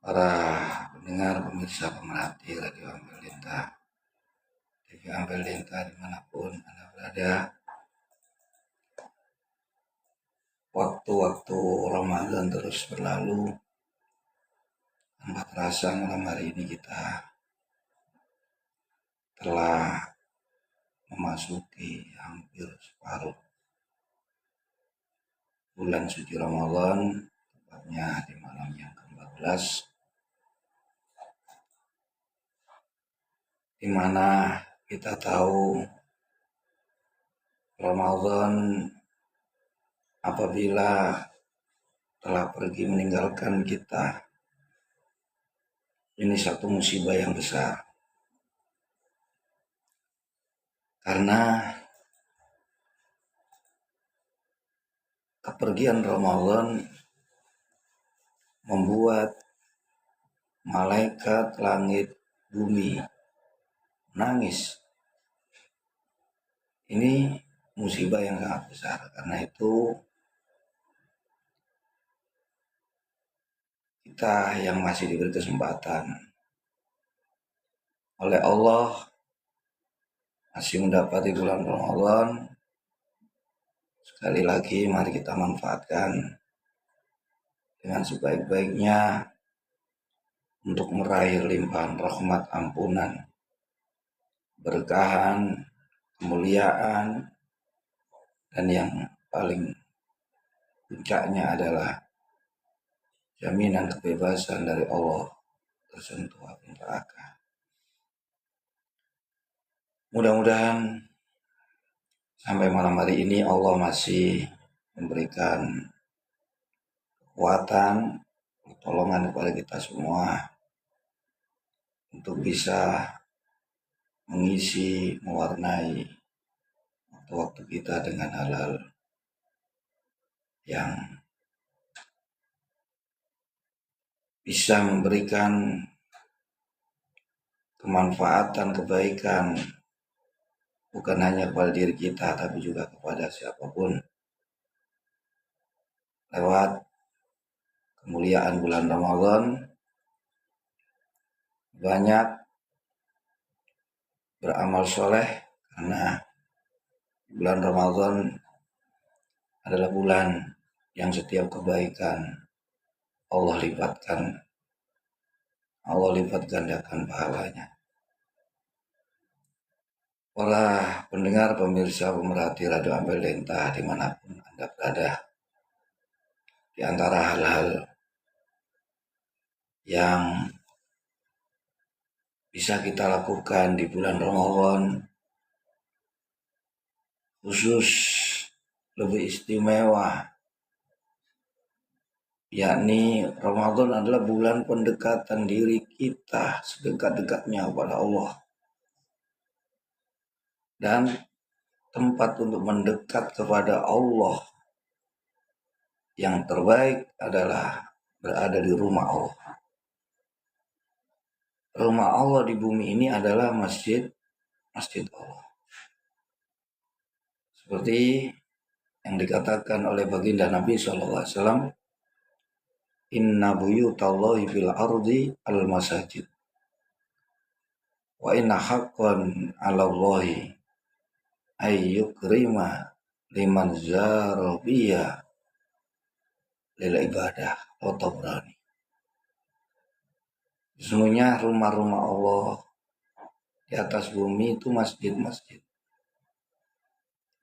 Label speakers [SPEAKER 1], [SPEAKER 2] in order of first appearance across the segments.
[SPEAKER 1] para pendengar, pemirsa, pemerhati Radio Ampel Lintah, TV Ampel Lintah dimanapun Anda berada. Waktu-waktu Ramadan terus berlalu, tanpa terasa malam hari ini kita telah memasuki hampir separuh bulan suci Ramadan, tepatnya di malam yang ke-14, di mana kita tahu Ramadan apabila telah pergi meninggalkan kita, ini satu musibah yang besar. Karena kepergian Ramadan membuat malaikat langit bumi menangis. Ini musibah yang sangat besar. Karena itu kita yang masih diberi kesempatan oleh Allah masih mendapati bulan Ramadan, sekali lagi mari kita manfaatkan dengan sebaik-baiknya untuk meraih limpahan rahmat, ampunan, berkahan, kemuliaan, dan yang paling puncaknya adalah jaminan kebebasan dari Allah tersentuh api neraka. Mudah-mudahan sampai malam hari ini Allah masih memberikan kekuatan, pertolongan kepada kita semua untuk bisa mengisi, mewarnai waktu-waktu kita dengan hal-hal yang bisa memberikan kemanfaatan, kebaikan, bukan hanya kepada diri kita, tapi juga kepada siapapun. Lewat kemuliaan bulan Ramadan, banyak beramal soleh, karena bulan Ramadan adalah bulan yang setiap kebaikan Allah lipat gandakan pahalanya. Para pendengar, pemirsa, pemerhati Radio Ampel Lintah dimanapun Anda berada, di antara hal-hal yang bisa kita lakukan di bulan Ramadan, khusus lebih istimewa, yakni Ramadan adalah bulan pendekatan diri kita sedekat-dekatnya kepada Allah. Dan tempat untuk mendekat kepada Allah yang terbaik adalah berada di rumah Allah. Rumah Allah di bumi ini adalah masjid Allah. Seperti yang dikatakan oleh baginda Nabi SAW, inna buyutallahi fil ardi al-masajid wa inna haqqan 'alallahi ayyukrima liman zarabiya lil ibadah wa tabrani. Sesungguhnya rumah-rumah Allah di atas bumi itu masjid-masjid.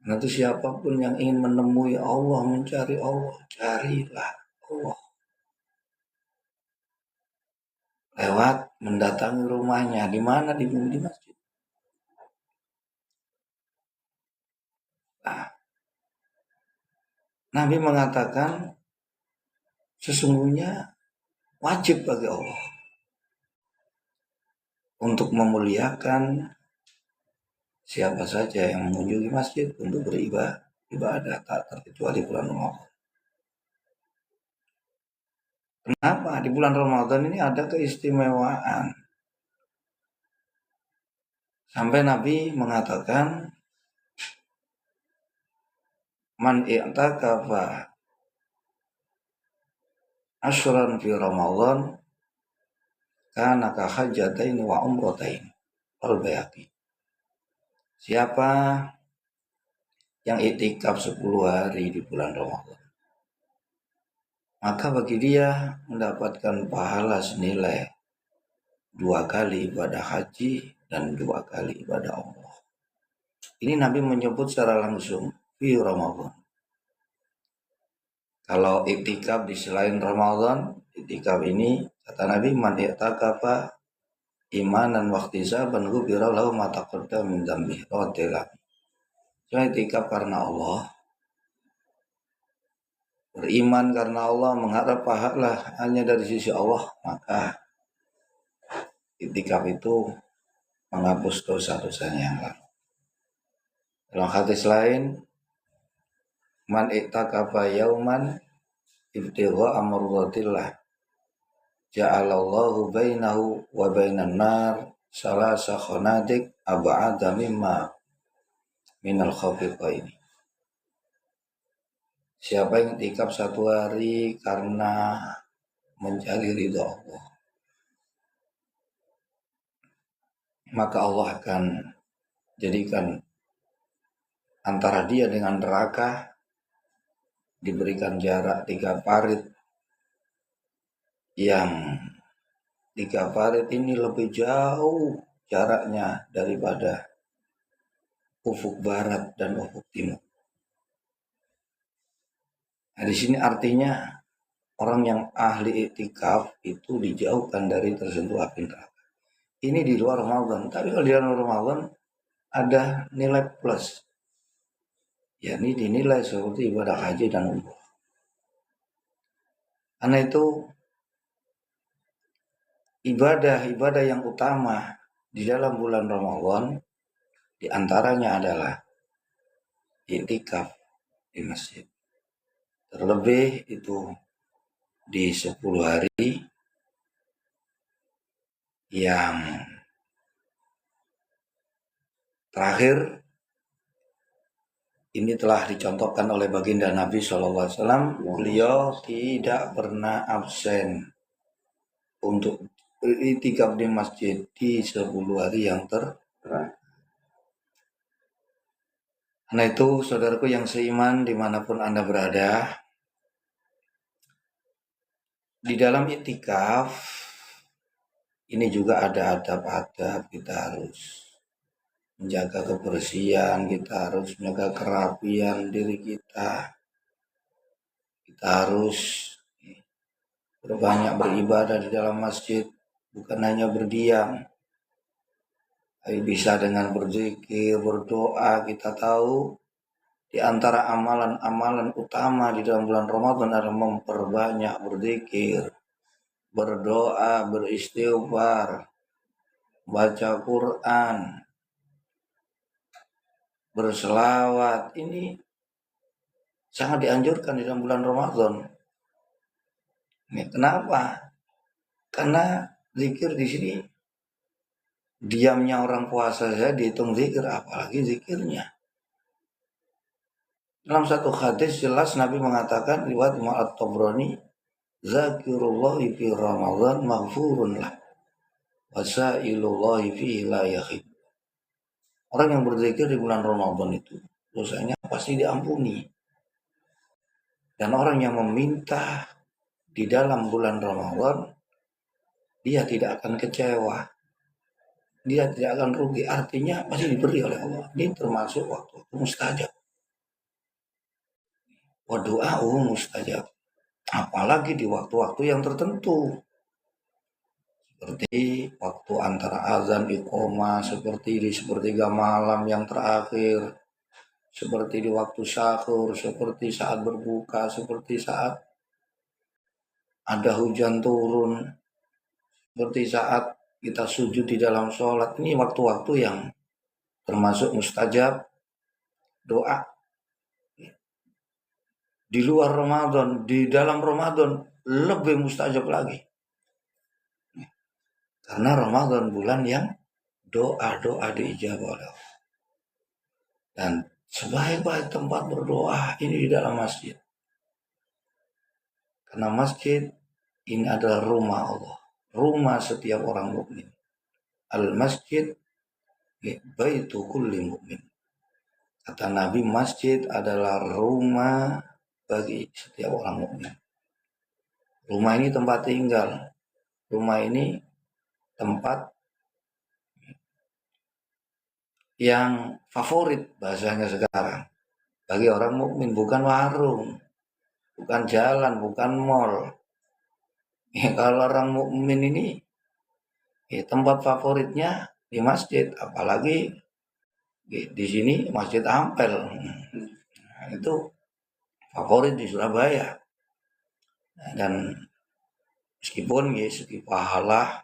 [SPEAKER 1] Nanti siapapun yang ingin menemui Allah, mencari Allah, carilah Allah lewat mendatangi rumahnya. Di mana? Di bumi, di masjid. Nah, Nabi mengatakan sesungguhnya wajib bagi Allah untuk memuliakan siapa saja yang mengunjungi masjid untuk beribadah, tak terkecuali bulan Ramadan. Kenapa? Di bulan Ramadan ini ada keistimewaan. Sampai Nabi mengatakan, man i'takafa asyran fi Ramadan kana ka hajjataini wa umrataini. Al-Baihaqi. Siapa yang iktikaf 10 hari di bulan Ramadan, maka bagi dia mendapatkan pahala senilai 2 kali ibadah haji dan 2 kali ibadah umrah. Ini Nabi menyebut secara langsung di Ramadan. Kalau iktikaf di selain Ramadan, iktikaf ini kata Nabi, man i'takafa imanan wahtisaban ghufira lahu ma taqaddama min dzambihi. Cuma iktikaf karena Allah, beriman karena Allah, mengharap pahala hanya dari sisi Allah, maka iktikaf itu menghapus dosa-dosanya yang lalu. Dalam hadis lain, man i'takafa yauman ibtigha amrullah ja'alallahu bainahu wa bainan nar salasa khanadik ab'ada mimma minal khafiqaini. Siapa yang iktikaf 1 hari karena mencari ridha Allah, maka Allah akan jadikan antara dia dengan neraka diberikan jarak 3 parit, yang 3 parit ini lebih jauh jaraknya daripada ufuk barat dan ufuk timur. Nah, di sini artinya orang yang ahli iktikaf itu dijauhkan dari tersentuh api neraka. Ini di luar Ramadan, tapi kalau di dalam Ramadan ada nilai plus, yakni dinilai seperti ibadah haji dan umrah. Karena itu ibadah-ibadah yang utama di dalam bulan Ramadan diantaranya adalah iktikaf di masjid. Terlebih itu di 10 hari yang terakhir. Ini telah dicontohkan oleh baginda Nabi SAW. Beliau tidak pernah absen untuk iktikaf di masjid di 10 hari yang terakhir. Karena itu, saudaraku yang seiman dimanapun Anda berada, di dalam iktikaf ini juga ada adab-adab. Kita harus menjaga kebersihan, kita harus menjaga kerapian diri kita. Kita harus berbanyak beribadah di dalam masjid, bukan hanya berdiam, tapi bisa dengan berzikir, berdoa. Kita tahu di antara amalan-amalan utama di dalam bulan Ramadan adalah memperbanyak berzikir, berdoa, beristighfar, baca Quran, berselawat. Ini sangat dianjurkan di dalam bulan Ramadan. Ini kenapa? Karena zikir di sini, diamnya orang puasa saja dihitung zikir, apalagi zikirnya. Dalam satu hadis jelas Nabi mengatakan, riwayat Imam At-Tabrani, zakirullahi fi Ramadan maghfurun lah, wasailullahi fi la yakhib. Orang yang berzikir di bulan Ramadan itu dosanya pasti diampuni. Dan orang yang meminta di dalam bulan Ramadan, dia tidak akan kecewa, dia tidak akan rugi, artinya pasti diberi oleh Allah. Ini termasuk waktu mustajab. Wa du'a'u mustajab. Apalagi di waktu-waktu yang tertentu, seperti waktu antara azan iqomah, seperti di sepertiga malam yang terakhir, seperti di waktu sahur, seperti saat berbuka, seperti saat ada hujan turun, seperti saat kita sujud di dalam sholat. Ini waktu-waktu yang termasuk mustajab doa. Di luar Ramadan, di dalam Ramadan lebih mustajab lagi. Karena Ramadan bulan yang doa-doa diijabah oleh Allah. Dan sebaik-baik tempat berdoa ini di dalam masjid. Karena masjid ini adalah rumah Allah. rumah setiap orang mukmin. Al-masjid baitu kulli mukmin. Kata Nabi, masjid adalah rumah bagi setiap orang mukmin. Rumah ini tempat tinggal. Rumah ini tempat yang favorit bahasanya sekarang bagi orang mukmin, bukan warung, bukan jalan, bukan mall. Ya, kalau orang mukmin ini tempat favoritnya di masjid, apalagi di sini Masjid Ampel. Nah, itu favorit di Surabaya. Dan meskipun segi pahala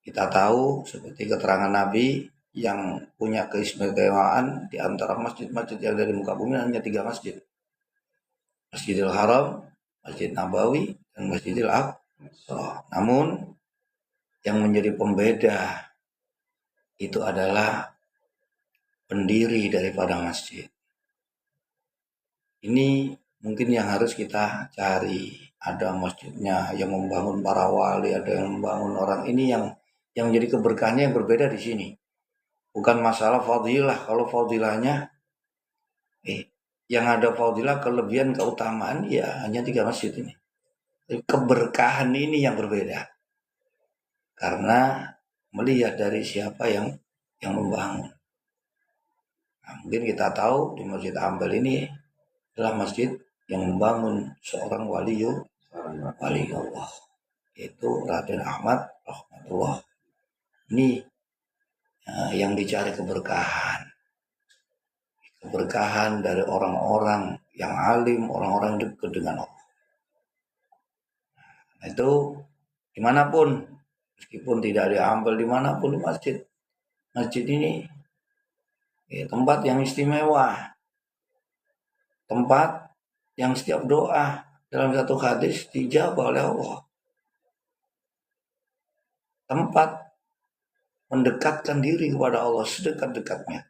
[SPEAKER 1] kita tahu seperti keterangan Nabi yang punya keistimewaan di antara masjid-masjid yang dari muka bumi hanya 3 masjid. Masjidil Haram, Masjid Nabawi, dan Masjidil Aqsa. Namun yang menjadi pembeda itu adalah pendiri daripada masjid. Ini mungkin yang harus kita cari. Ada masjidnya yang membangun para wali, ada yang membangun orang. Ini yang menjadi keberkahannya yang berbeda di sini. Bukan masalah fadilah. Kalau fadilahnya yang ada fadilah, kelebihan, keutamaan ya hanya 3 masjid ini. Keberkahan ini yang berbeda. Karena melihat dari siapa yang membangun. Nah, mungkin kita tahu di Masjid Ampel ini adalah masjid yang membangun seorang wali Allah, yaitu Raden Ahmad rahmatullah. Ini yang dicari keberkahan dari orang-orang yang alim, orang-orang dekat dengan Allah. Nah, itu dimanapun, meskipun tidak di Ampel, dimanapun di masjid ini tempat yang istimewa, tempat yang setiap doa dalam satu hadis dijawab oleh Allah, tempat mendekatkan diri kepada Allah sedekat-dekatnya.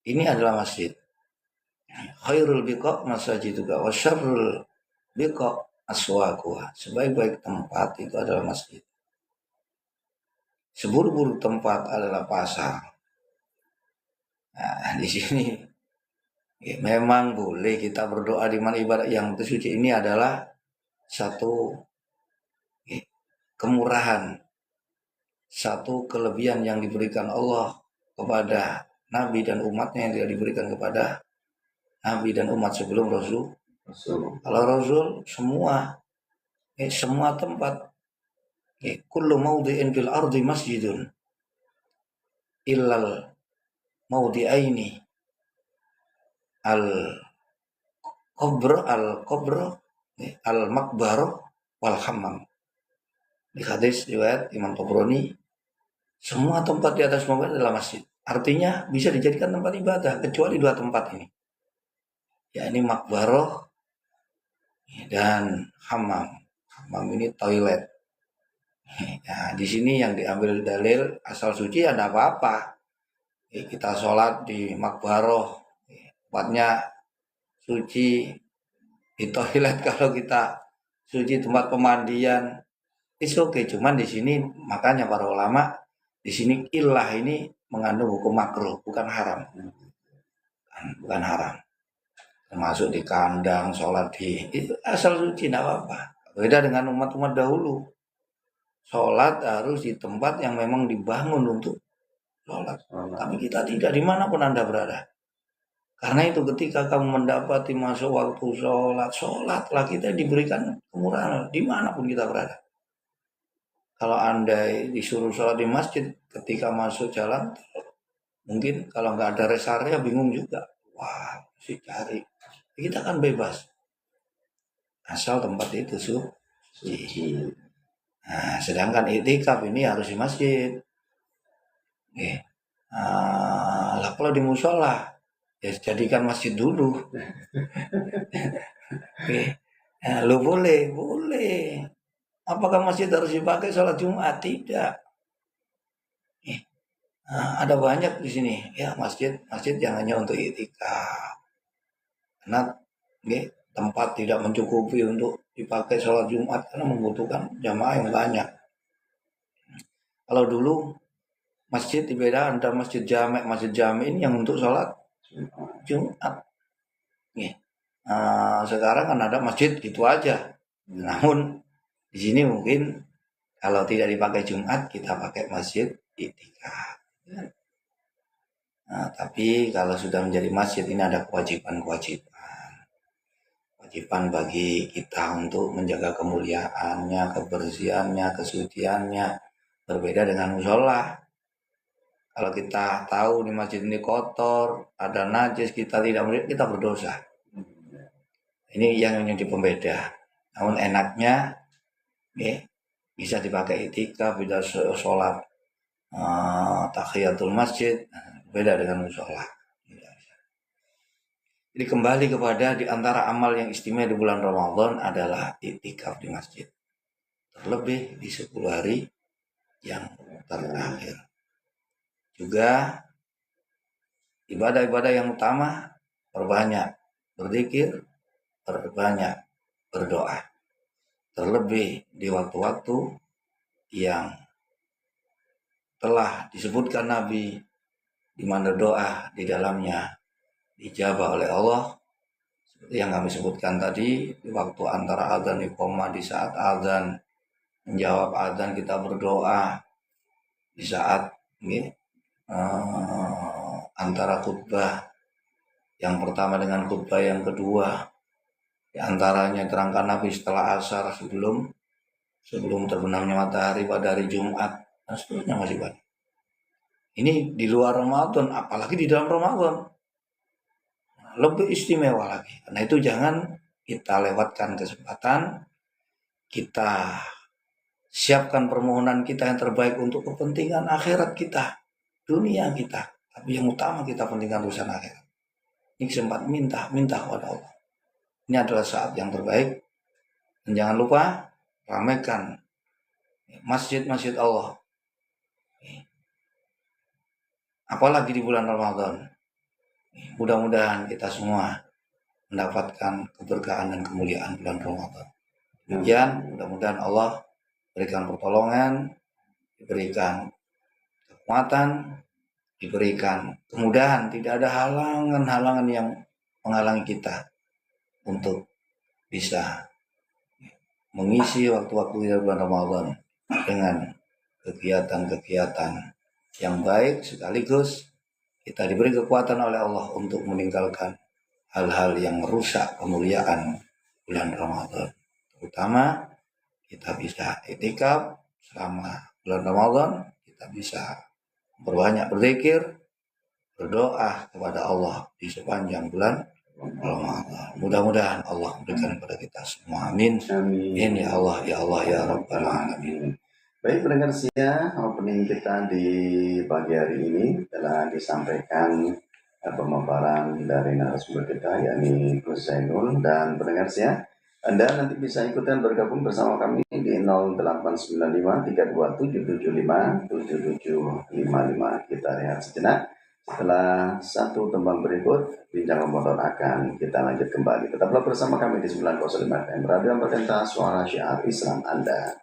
[SPEAKER 1] Ini adalah masjid. Khairul biqa masajiduka wa syarrul biqa aswaquha. Sebaik-baik tempat itu adalah masjid. Seburuk-buruk tempat adalah pasar. Nah, di sini memang boleh kita berdoa di mana ibadah yang tersuci. Ini adalah satu kemurahan, satu kelebihan yang diberikan Allah kepada Nabi dan umatnya yang tidak diberikan kepada Nabi dan umat sebelum Rasul. Kalau Rasul semua tempat, kullu mawdi'in fil ardi masjidun illal mawdi'aini al qabr al makbar wal hammam. Di hadis riwayat Imam Tabrani, semua tempat di atas muka adalah masjid. Artinya bisa dijadikan tempat ibadah kecuali 2 tempat ini. Yakni makbaroh dan hammam. Hammam ini toilet. Nah, di sini yang diambil dalil asal suci ada apa-apa. Kita sholat di makbaroh, tempatnya suci. Di toilet kalau kita suci, tempat pemandian, it's okay. Cuman di sini makanya para ulama di sini ilah ini mengandung hukum makruh, bukan haram. Bukan haram. Termasuk di kandang, sholat itu asal suci, tidak apa-apa. Beda dengan umat-umat dahulu. Sholat harus di tempat yang memang dibangun untuk sholat. Tapi kita tidak, dimanapun Anda berada. Karena itu ketika kamu mendapati masuk waktu sholatlah kita diberikan kemurahan dimanapun kita berada. Kalau Anda disuruh sholat di masjid, ketika masuk jalan, mungkin kalau nggak ada rest area bingung juga. Wah, mesti cari. Kita kan bebas. Asal tempat itu suci. Nah, sedangkan iktikaf ini harus di masjid. Lah kalau di musola, ya jadikan masjid dulu. Lo boleh. Apakah masjid harus dipakai sholat Jumat? Tidak. Ada banyak di sini ya masjid yang hanya untuk iktikaf. Karena tempat tidak mencukupi untuk dipakai sholat Jumat karena membutuhkan jamaah yang banyak. Kalau dulu masjid dibedakan antara masjid jami ini yang untuk sholat Jumat. Sekarang kan ada masjid gitu aja. Namun di sini mungkin kalau tidak dipakai Jumat kita pakai masjid Itikaf. Tapi kalau sudah menjadi masjid ini ada kewajiban bagi kita untuk menjaga kemuliaannya, kebersihannya, kesuciannya, berbeda dengan musola. Kalau kita tahu di masjid ini kotor, ada najis, kita berdosa. Ini yang menjadi pembeda. Namun enaknya bisa dipakai itikaf, bisa sholat tahiyatul masjid, beda dengan musola. Jadi kembali kepada di antara amal yang istimewa di bulan Ramadan adalah itikaf di masjid. Terlebih di 10 hari yang terakhir. Juga ibadah-ibadah yang utama perbanyak berzikir, perbanyak berdoa. Terlebih di waktu-waktu yang telah disebutkan Nabi, di mana doa di dalamnya dijabah oleh Allah, seperti yang kami sebutkan tadi, di waktu antara azan iqamah, di saat azan menjawab azan kita berdoa, di saat antara khutbah yang pertama dengan khutbah yang kedua, di antaranya terangkan Nabi setelah asar, sebelum terbenamnya matahari pada hari Jumat, dan seterusnya masih banyak. Ini di luar Ramadan, apalagi di dalam Ramadan lebih istimewa lagi. Karena itu jangan kita lewatkan kesempatan, kita siapkan permohonan kita yang terbaik untuk kepentingan akhirat kita, dunia kita. Tapi yang utama kita pentingkan urusan akhirat. Ini kesempatan minta kepada Allah. Ini adalah saat yang terbaik. Dan jangan lupa ramaikan masjid-masjid Allah. Apalagi di bulan Ramadan. Mudah-mudahan kita semua mendapatkan keberkahan dan kemuliaan bulan Ramadan. Demikian, mudah-mudahan Allah berikan pertolongan, diberikan kekuatan, diberikan kemudahan. Tidak ada halangan-halangan yang menghalangi kita untuk bisa mengisi waktu-waktu di bulan Ramadan dengan kegiatan-kegiatan yang baik, sekaligus kita diberi kekuatan oleh Allah untuk meninggalkan hal-hal yang merusak kemuliaan bulan Ramadan. Terutama kita bisa itikaf selama bulan Ramadan, kita bisa berbanyak berzikir, berdoa kepada Allah di sepanjang bulan Ramadan. Mudah-mudahan Allah memberikan kepada kita semua. Amin. Amin ya Allah, ya Allah, ya Rabbal Alamin.
[SPEAKER 2] Baik pendengar setia, opening kita di pagi hari ini telah disampaikan pemaparan dari narasumber kita, yakni Gus Zainul. Dan pendengar setia, Anda nanti bisa ikutan bergabung bersama kami di 0895 32775 7755. Kita lihat sejenak. Setelah satu tembang berikut, bincang Ramadan akan kita lanjut kembali. Tetaplah bersama kami di 905 FM Radio Perintah Suara Syiar Islam Anda.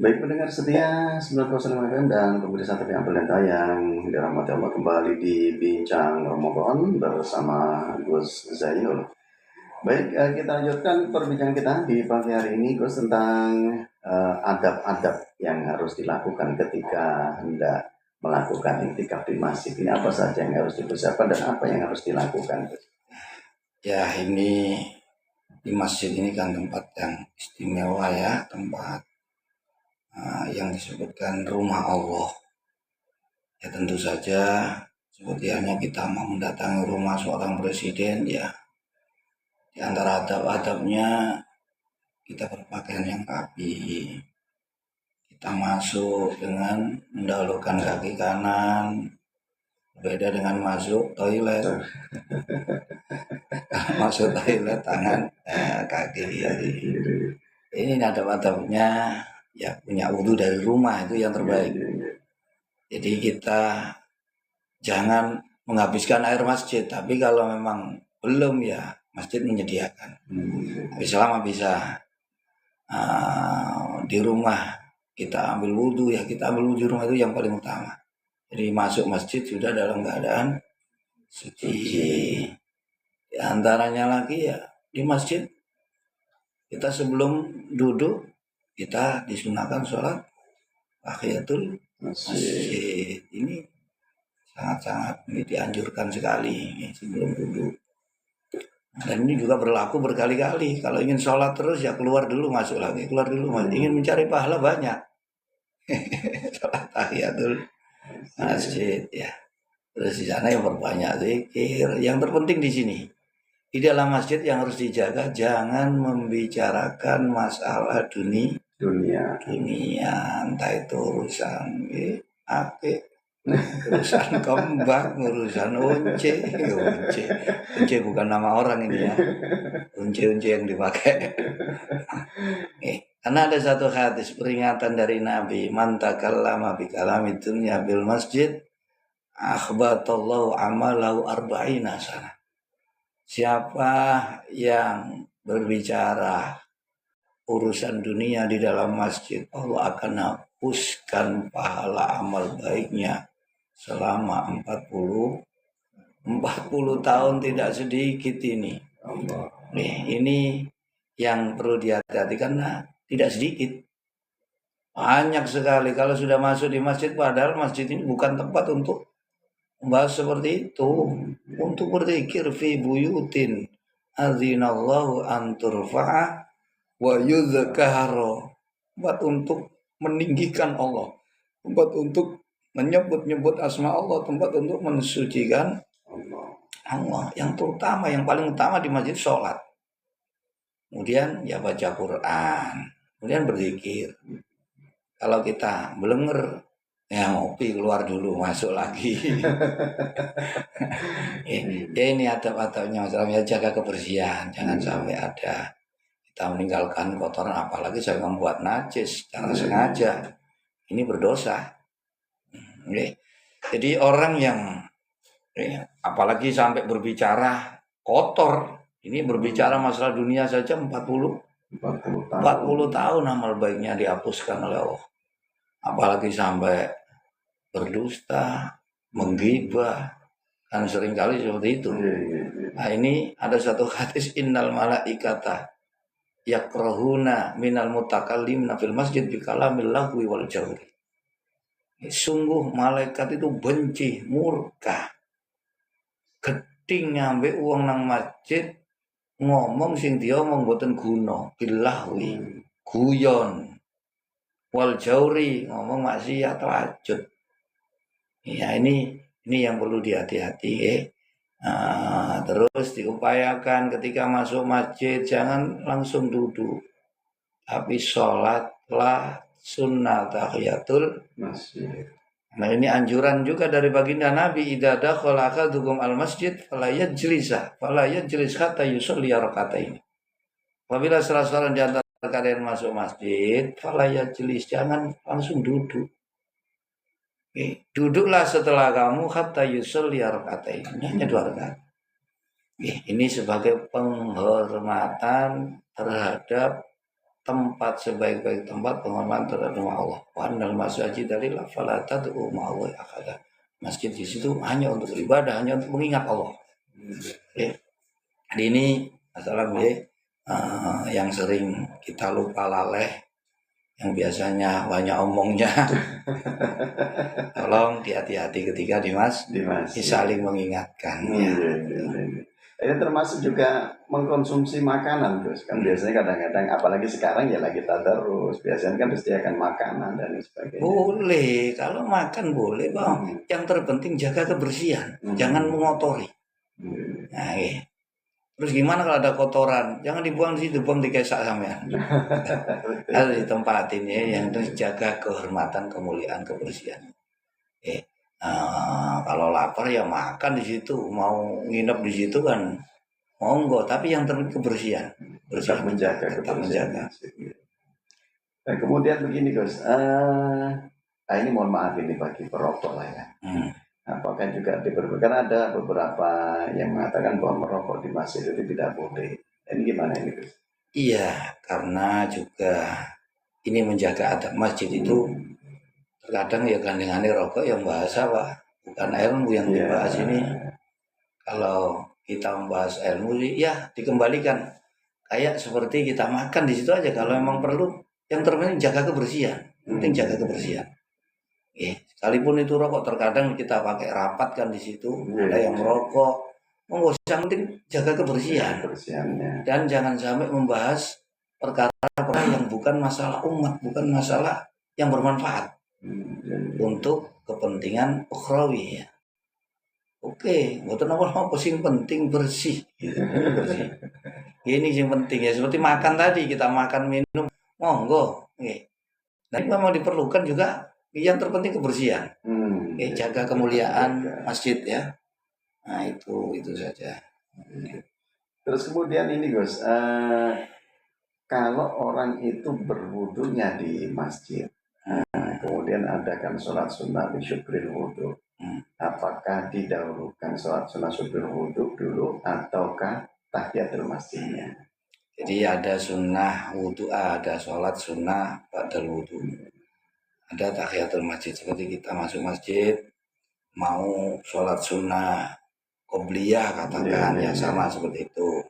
[SPEAKER 2] Baik pendengar setia 90,5 FM dan pemirsa TV Ampelenta yang dirahmati Allah, kembali di Bincang Ramadan bersama Gus Zainul. Baik, kita lanjutkan perbincangan kita di pagi hari ini, Gus, tentang adab-adab yang harus dilakukan ketika hendak melakukan iktikaf di masjid. Ini apa saja yang harus dipersiapkan dan apa yang harus dilakukan, Gus?
[SPEAKER 1] Ya, ini di masjid ini kan tempat yang istimewa ya, tempat yang disebutkan rumah Allah. Ya tentu saja seperti halnya kita mau mendatangi rumah seorang presiden, ya di antara adab-adabnya kita berpakaian yang rapi. Kita masuk dengan mendahulukan kaki kanan, beda dengan masuk toilet. Masuk toilet tangan kaki kiri. Ini adab-adabnya, ya punya wudhu dari rumah itu yang terbaik. Jadi kita jangan menghabiskan air masjid, tapi kalau memang belum ya masjid menyediakan. Tapi selama bisa di rumah kita ambil wudhu, ya kita ambil wudhu di rumah, itu yang paling utama. Jadi masuk masjid sudah dalam keadaan suci. Di antaranya lagi ya di masjid kita sebelum duduk kita disunahkan sholat tahiyatul masjid. Ini sangat-sangat dianjurkan sekali sebelum duduk. Dan ini juga berlaku berkali-kali. Kalau ingin sholat terus ya keluar dulu masuk lagi, keluar dulu masuk. Ingin mencari pahala banyak. Sholat tahiyatul masjid ya. Terus di sana yang berbanyak zikir. Yang terpenting di sini, di dalam masjid yang harus dijaga, jangan membicarakan masalah dunia, entah itu urusan urusan kembang, urusan unce bukan nama orang ini ya, unce yang dipakai. Karena ada satu hadis peringatan dari Nabi, man takallama bi kalami dunya bil masjid akhbatallahu amalahu arba'ina sana. Siapa yang berbicara urusan dunia di dalam masjid, Allah akan hapuskan pahala amal baiknya selama 40 tahun, tidak sedikit ini. Ini yang perlu dihati-hati karena tidak sedikit. Banyak sekali kalau sudah masuk di masjid, padahal masjid ini bukan tempat untuk membahas seperti itu. Untuk berzikir fi buyutin azinallahu an turfa'a wa yuzkara, tempat untuk meninggikan Allah, tempat untuk menyebut-nyebut asma Allah, tempat untuk mensucikan Allah. Yang terutama, yang paling utama di masjid sholat, kemudian ya baca Quran, kemudian berzikir. Kalau kita belum ya ngopi, keluar dulu masuk lagi. Ya ini adab-adabnya, masalahnya jaga kebersihan, jangan sampai ada kita meninggalkan kotoran, apalagi saya membuat najis secara sengaja, ini berdosa. Jadi orang yang apalagi sampai berbicara kotor, ini berbicara masalah dunia saja 40 tahun amal baiknya dihapuskan oleh Allah. Apalagi sampai berdusta, menggibah, kan seringkali seperti itu. Nah ini ada satu hadis, innal malaikata yakrahuna minal mutakallimna fil masjid bi kalamil lahwi wal jawri. Sungguh malaikat itu benci, murka, geding ngambil uang nang masjid ngomong sing diomong boten guna, bilahwi, guyon, wal jawri, ngomong maksiat wajud. Ya ini yang perlu dihati-hati. Terus diupayakan ketika masuk masjid jangan langsung duduk, tapi sholatlah sunnah tahiyatul masjid. Nah ini anjuran juga dari baginda Nabi, idza dakhala ahadukum al masjid fala yajlis hatta yusalli raka'atain. Apabila salah seorang di antara kalian masuk masjid, fala yajlis, jangan langsung duduk. Duduklah setelah kamu hatta yusalli raka'atain, hanya 2 rakaat. Ini sebagai penghormatan terhadap tempat sebaik-baik tempat penghormatan terhadap Allah. Wa annal masajid lillah fala tad'u ma'allahi ahada. Masjid di situ hanya untuk ibadah, hanya untuk mengingat Allah. Ya. Jadi ini masalah yang sering kita lupa laleh, yang biasanya banyak omongnya. Tolong hati-hati ketika di masjid, saling mengingatkan. Ya.
[SPEAKER 2] Ini termasuk juga mengkonsumsi makanan, Gus. Kan biasanya kadang-kadang, apalagi sekarang ya lagi tadarus, biasanya kan disediakan makanan dan sebagainya.
[SPEAKER 1] Boleh, kalau makan boleh, Bang. Yang terpenting jaga kebersihan, jangan mengotori. Nah, terus gimana kalau ada kotoran? Jangan dibuang di situ, buang di kesak sampean. Harus ditempatin ya, yang terus jaga kehormatan, kemuliaan, kebersihan. Kalau lapar ya makan di situ, mau nginep di situ kan monggo, tapi yang terpenting kebersihan.
[SPEAKER 2] Tetap menjaga kebersihan. Nah, kemudian begini Gus, ini mohon maaf ini bagi perokok lah ya. Apakah juga karena ada beberapa yang mengatakan bahwa merokok di masjid itu tidak boleh. Ini gimana ini Gus?
[SPEAKER 1] Iya, karena juga ini menjaga adab masjid itu terkadang ya gandengannya rokok yang bahasa Pak, bukan ilmu yang dibahas ini. Kalau kita membahas ilmu ya dikembalikan kayak seperti kita makan di situ aja. Kalau memang perlu, yang terpenting jaga kebersihan, penting jaga kebersihan. Sekalipun itu rokok terkadang kita pakai rapat kan di situ, ada yang merokok, monggo yang penting jaga kebersihan. Dan jangan sampai membahas perkara-perkara yang bukan masalah umat, bukan masalah yang bermanfaat untuk kepentingan ukhrawi ya. Oke, mboten apa-apa sing penting bersih. Bersih. Ini yang penting ya, seperti makan tadi, kita makan minum monggo nggih. Nah, itu memang diperlukan juga yang terpenting kebersihan. Jaga kemuliaan masjid ya. Nah, itu saja.
[SPEAKER 2] Terus kemudian ini Gus, kalau orang itu berwudunya di masjid, kemudian adakan sholat sunnah di syukril wudu, apakah didahulukan sholat sunnah syukril wudu dulu ataukah tahiyatul masjidnya?
[SPEAKER 1] Jadi ada sunnah wudu, ada sholat sunnah ba'dal wudu, ada tahiyatul masjid. Seperti kita masuk masjid mau sholat sunnah qobliyah katakan ya sama seperti itu.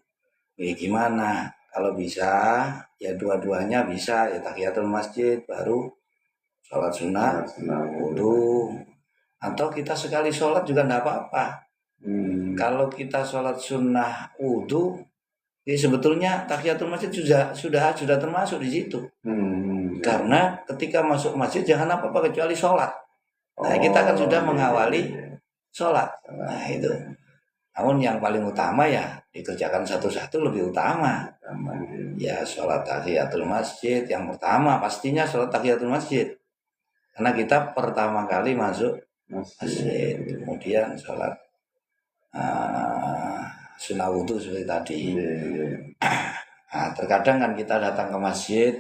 [SPEAKER 1] Gimana? Kalau bisa ya dua-duanya bisa ya, tahiyatul masjid baru sholat sunnah wudu, atau kita sekali sholat juga enggak apa-apa. Kalau kita sholat sunnah wudu, ya sebetulnya tahiyatul masjid sudah termasuk di situ. Karena ketika masuk masjid jangan apa-apa kecuali sholat. Nah, kita kan sudah mengawali sholat. Nah, itu. Namun yang paling utama ya dikerjakan satu-satu lebih utama. Ya sholat tahiyatul masjid yang pertama pastinya sholat tahiyatul masjid. Karena kita pertama kali masuk masjid, kemudian sholat sunnah wudu seperti tadi. Nah, terkadang kan kita datang ke masjid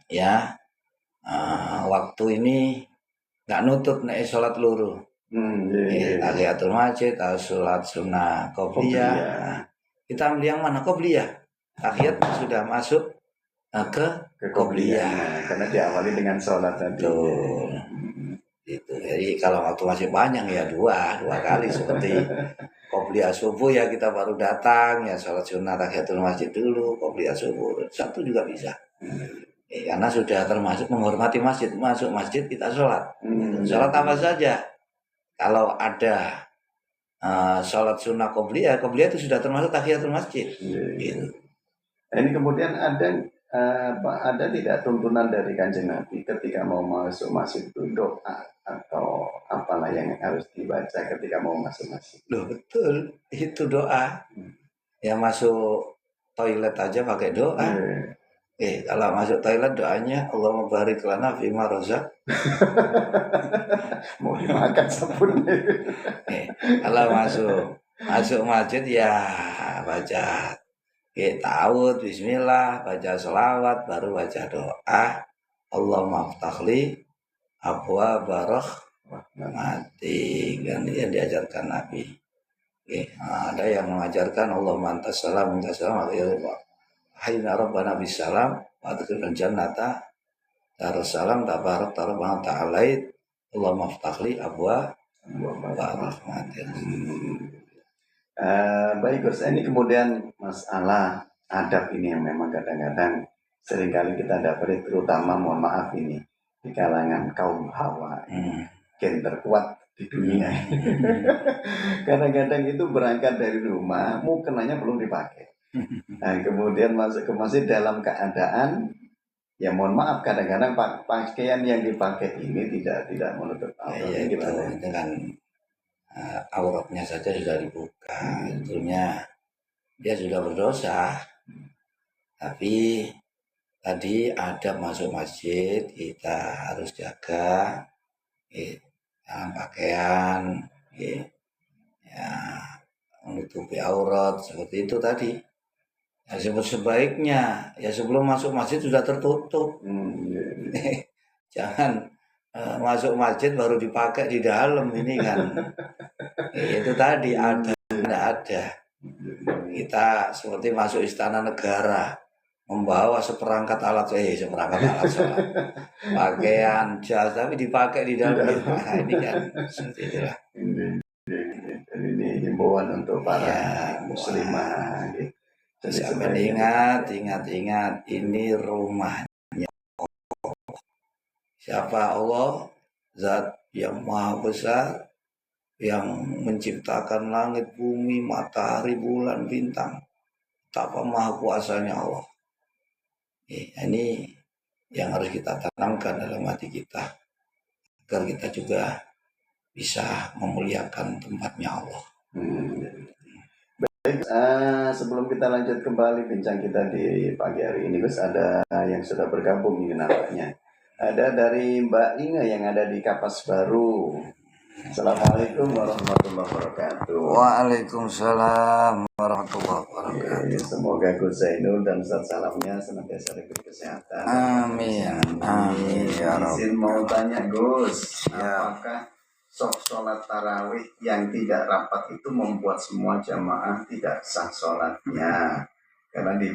[SPEAKER 1] ya, waktu ini nggak nutut nek sholat luru. Tahiyatul masjid atau sholat sunnah qobliyah. Nah, kita ambil yang mana? Qobliyah. Tahiyat sudah masuk ke qobliyah.
[SPEAKER 2] Karena diawali dengan sholat tadi.
[SPEAKER 1] Itu. Jadi kalau waktu masih panjang ya dua kali seperti qobliyah subuh ya kita baru datang ya sholat sunnah tahiyatul masjid dulu, qobliyah subuh satu juga bisa. Karena sudah termasuk menghormati masjid, masuk masjid kita sholat. Sholat apa saja. Kalau ada sholat sunnah qobliyah itu sudah termasuk tahiyatul masjid. Gitu.
[SPEAKER 2] Ini kemudian ada tidak tuntunan dari Kanjeng Nabi ketika mau masuk masjid itu doa atau apalah yang harus dibaca ketika mau masuk masjid?
[SPEAKER 1] Loh betul, itu doa. Ya masuk toilet aja pakai doa. Kalau masuk toilet doanya Allahumma barik lana fima rozak.
[SPEAKER 2] Mau dimakan sabunnya.
[SPEAKER 1] Kalau masuk masjid ya baca ta'awudz, bismillah, baca selawat, baru baca doa. Allahumma ftahli abwaaba rahmatik. Kan yang diajarkan Nabi. Ada yang mengajarkan Allahumma antas salam, Hayna rabbana bisalam adkhilnal jannata darussalam tabarak rabbana ta'alait Allahumma ftahli abwa rahmatil.
[SPEAKER 2] Baik Gus, ini kemudian masalah adab ini yang memang kadang-kadang seringkali kita dapati, terutama mohon maaf ini di kalangan kaum hawa, gen terkuat di dunia. Kadang-kadang itu berangkat dari rumah, mukenanya belum dipakai. Nah, kemudian masuk ke masjid dalam keadaan, ya mohon maaf, kadang-kadang pakaian yang dipakai ini tidak menutup aurat.
[SPEAKER 1] Ya, itu kan auratnya saja sudah dibuka, tentunya dia sudah berdosa. Tapi tadi ada masuk masjid, kita harus jaga dalam pakaian, ya, menutupi aurat seperti itu tadi. Ya, sebaiknya ya sebelum masuk masjid sudah tertutup. Jangan masuk masjid baru dipakai di dalam, ini kan itu tadi ada kita seperti masuk istana negara membawa seperangkat alat sholat, pakaian jas tapi dipakai di dalam. Nah, ini kan seperti itulah.
[SPEAKER 2] Ini himbauan untuk para muslimah.
[SPEAKER 1] Jadi ingat ini rumahnya siapa? Allah, zat yang maha besar, yang menciptakan langit, bumi, matahari, bulan, bintang. Betapa maha kuasanya Allah. Ini yang harus kita tanamkan dalam hati kita, agar kita juga bisa memuliakan tempatnya Allah.
[SPEAKER 2] Baik, sebelum kita lanjut kembali bincang kita di pagi hari ini, Gus, ada yang sudah bergabung ini nampaknya. Ada dari Mbak Inge yang ada di Kapas Baru. Assalamualaikum warahmatullahi wabarakatuh.
[SPEAKER 1] Waalaikumsalam warahmatullahi wabarakatuh.
[SPEAKER 2] Semoga Gus Zainul dan Ustaz Salamnya senantiasa diberi kesehatan.
[SPEAKER 1] Amin. Amin ya Rabb.
[SPEAKER 2] Izin mau tanya Gus, apakah sholat tarawih yang tidak rapat itu membuat semua jamaah tidak sah sholatnya? Karena di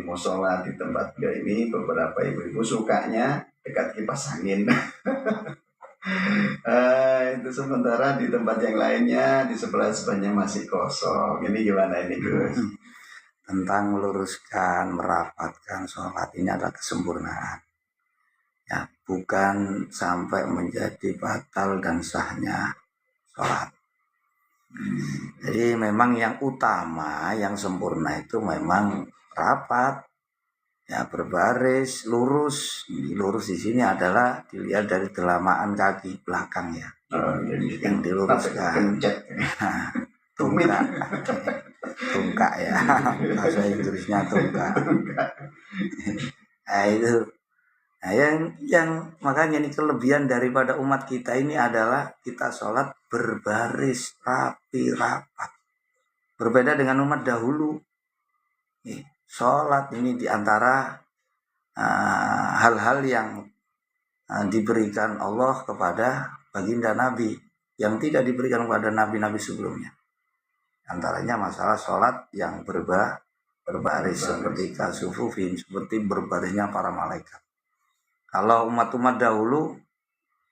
[SPEAKER 2] musola di tempat dia ini beberapa ibu-ibu sukanya dekat kipas angin. Itu sementara di tempat yang lainnya di sebelahnya masih kosong. Ini gimana ini Gus?
[SPEAKER 1] Tentang meluruskan, merapatkan sholat ini adalah kesempurnaan. Ya, bukan sampai menjadi batal dan sahnya sholat. Jadi memang yang utama, yang sempurna itu memang rapat, ya berbaris, lurus. Lurus di sini adalah dilihat dari telamaan kaki belakang ya, yang diluruskan. Tungkak ya, bahasa Inggrisnya tungkak. Nah itu. Nah, yang makanya ini kelebihan daripada umat kita ini adalah kita sholat berbaris rapi-rapat. Berbeda dengan umat dahulu. Sholat ini diantara hal-hal yang diberikan Allah kepada baginda Nabi yang tidak diberikan kepada nabi-nabi sebelumnya. Antaranya masalah sholat yang berbaris seperti kasufufin, seperti berbarisnya para malaikat. Kalau umat-umat dahulu,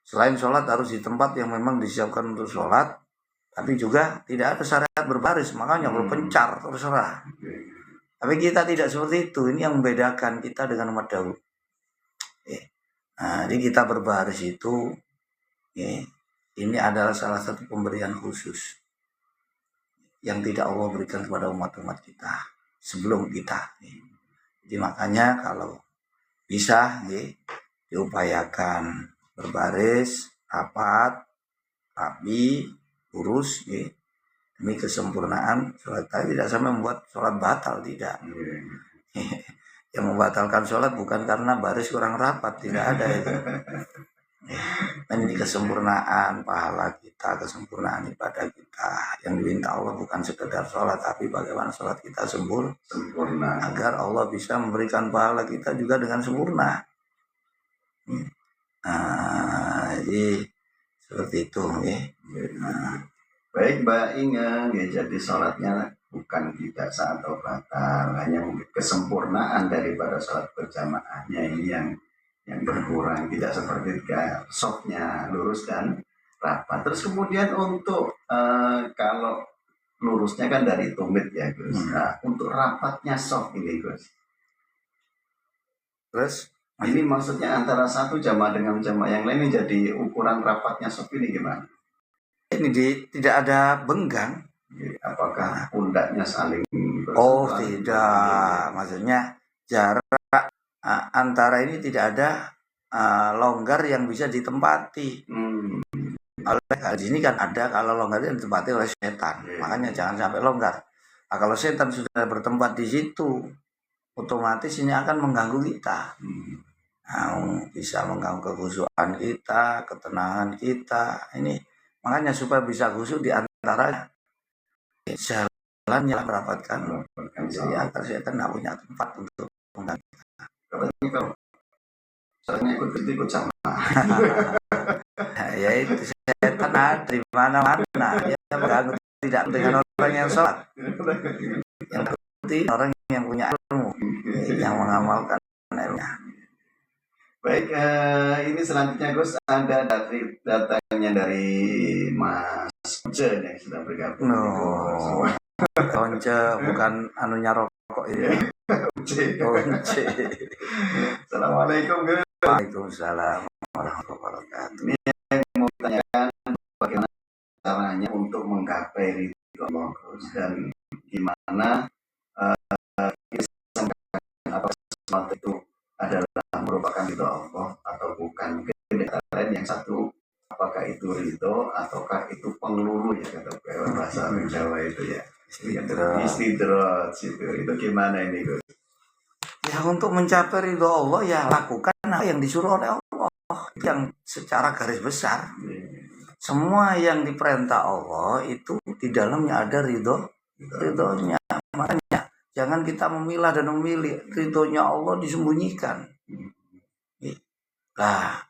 [SPEAKER 1] selain sholat harus di tempat yang memang disiapkan untuk sholat, tapi juga tidak ada syariat berbaris, makanya berpencar terserah. Tapi kita tidak seperti itu. Ini yang membedakan kita dengan umat dahulu. Nah, jadi kita berbaris itu, ini adalah salah satu pemberian khusus yang tidak Allah berikan kepada umat-umat kita sebelum kita. Jadi makanya kalau bisa, diupayakan berbaris, rapat, rapi, lurus, demi kesempurnaan sholat. Tapi tidak sampai membuat sholat batal, tidak. Yang membatalkan sholat bukan karena baris kurang rapat, tidak ada itu. Ini kesempurnaan pahala kita, kesempurnaan ibadah kita. Yang diminta Allah bukan sekedar sholat, tapi bagaimana sholat kita sempurna, agar Allah bisa memberikan pahala kita juga dengan sempurna. Jadi seperti itu.
[SPEAKER 2] Baik Mbak Inga, jadi sholatnya bukan tidak saat batal, hanya mungkin kesempurnaan daripada sholat berjamaahnya ini yang berkurang, tidak seperti softnya lurus dan rapat. Terus kemudian untuk kalau lurusnya kan dari tumit ya Gus. Nah, untuk rapatnya soft ini Gus.
[SPEAKER 1] Terus
[SPEAKER 2] ini maksudnya antara satu jamaah dengan jamaah yang lain, jadi ukuran rapatnya soft ini gimana?
[SPEAKER 1] Ini tidak ada benggang.
[SPEAKER 2] Apakah pundaknya saling
[SPEAKER 1] Oh tidak, maksudnya jarak antara ini tidak ada longgar yang bisa ditempati. Oleh di sini kan ada kalau longgar itu ditempati oleh setan, makanya jangan sampai longgar. Nah, kalau setan sudah bertempat di situ, otomatis ini akan mengganggu kita. Bisa mengganggu kekhusyuan kita, ketenangan kita. Ini makanya supaya bisa khusyuk di antaranya jalannya merapatkan. Jadi agar setan tidak punya tempat untuk mengganggu kita.
[SPEAKER 2] Kalau misalnya ikut sama
[SPEAKER 1] ya itu setan ada di mana-mana, ya mengganggu tidak dengan orang yang sholat, yang penting orang yang punya ilmu, yang mengamalkan ilmunya.
[SPEAKER 2] Baik, ini selanjutnya Gus, ada datangnya dari Mas Once yang sudah bergabung.
[SPEAKER 1] Once bukan anunya rokok ini. Once.
[SPEAKER 2] Assalamualaikum Gus.
[SPEAKER 1] Waalaikumsalam warahmatullahi wabarakatuh.
[SPEAKER 2] Ini yang mau ditanyakan bagaimana caranya untuk menggapai ridho Allah Gus, dan gimana apa sesuatu itu adalah merupakan ridho Allah atau bukan. Mungkin lain yang satu, apakah itu ridho ataukah itu pengelulu ya, kata bahasa Jawa itu ya. Istidroj itu gimana ini Gus?
[SPEAKER 1] Ya untuk mencapai ridho Allah ya lakukan apa yang disuruh oleh Allah, yang secara garis besar. Semua yang diperintah Allah itu di dalamnya ada ridhonya. Makanya jangan kita memilah dan memilih, ridhonya Allah disembunyikan. Lah,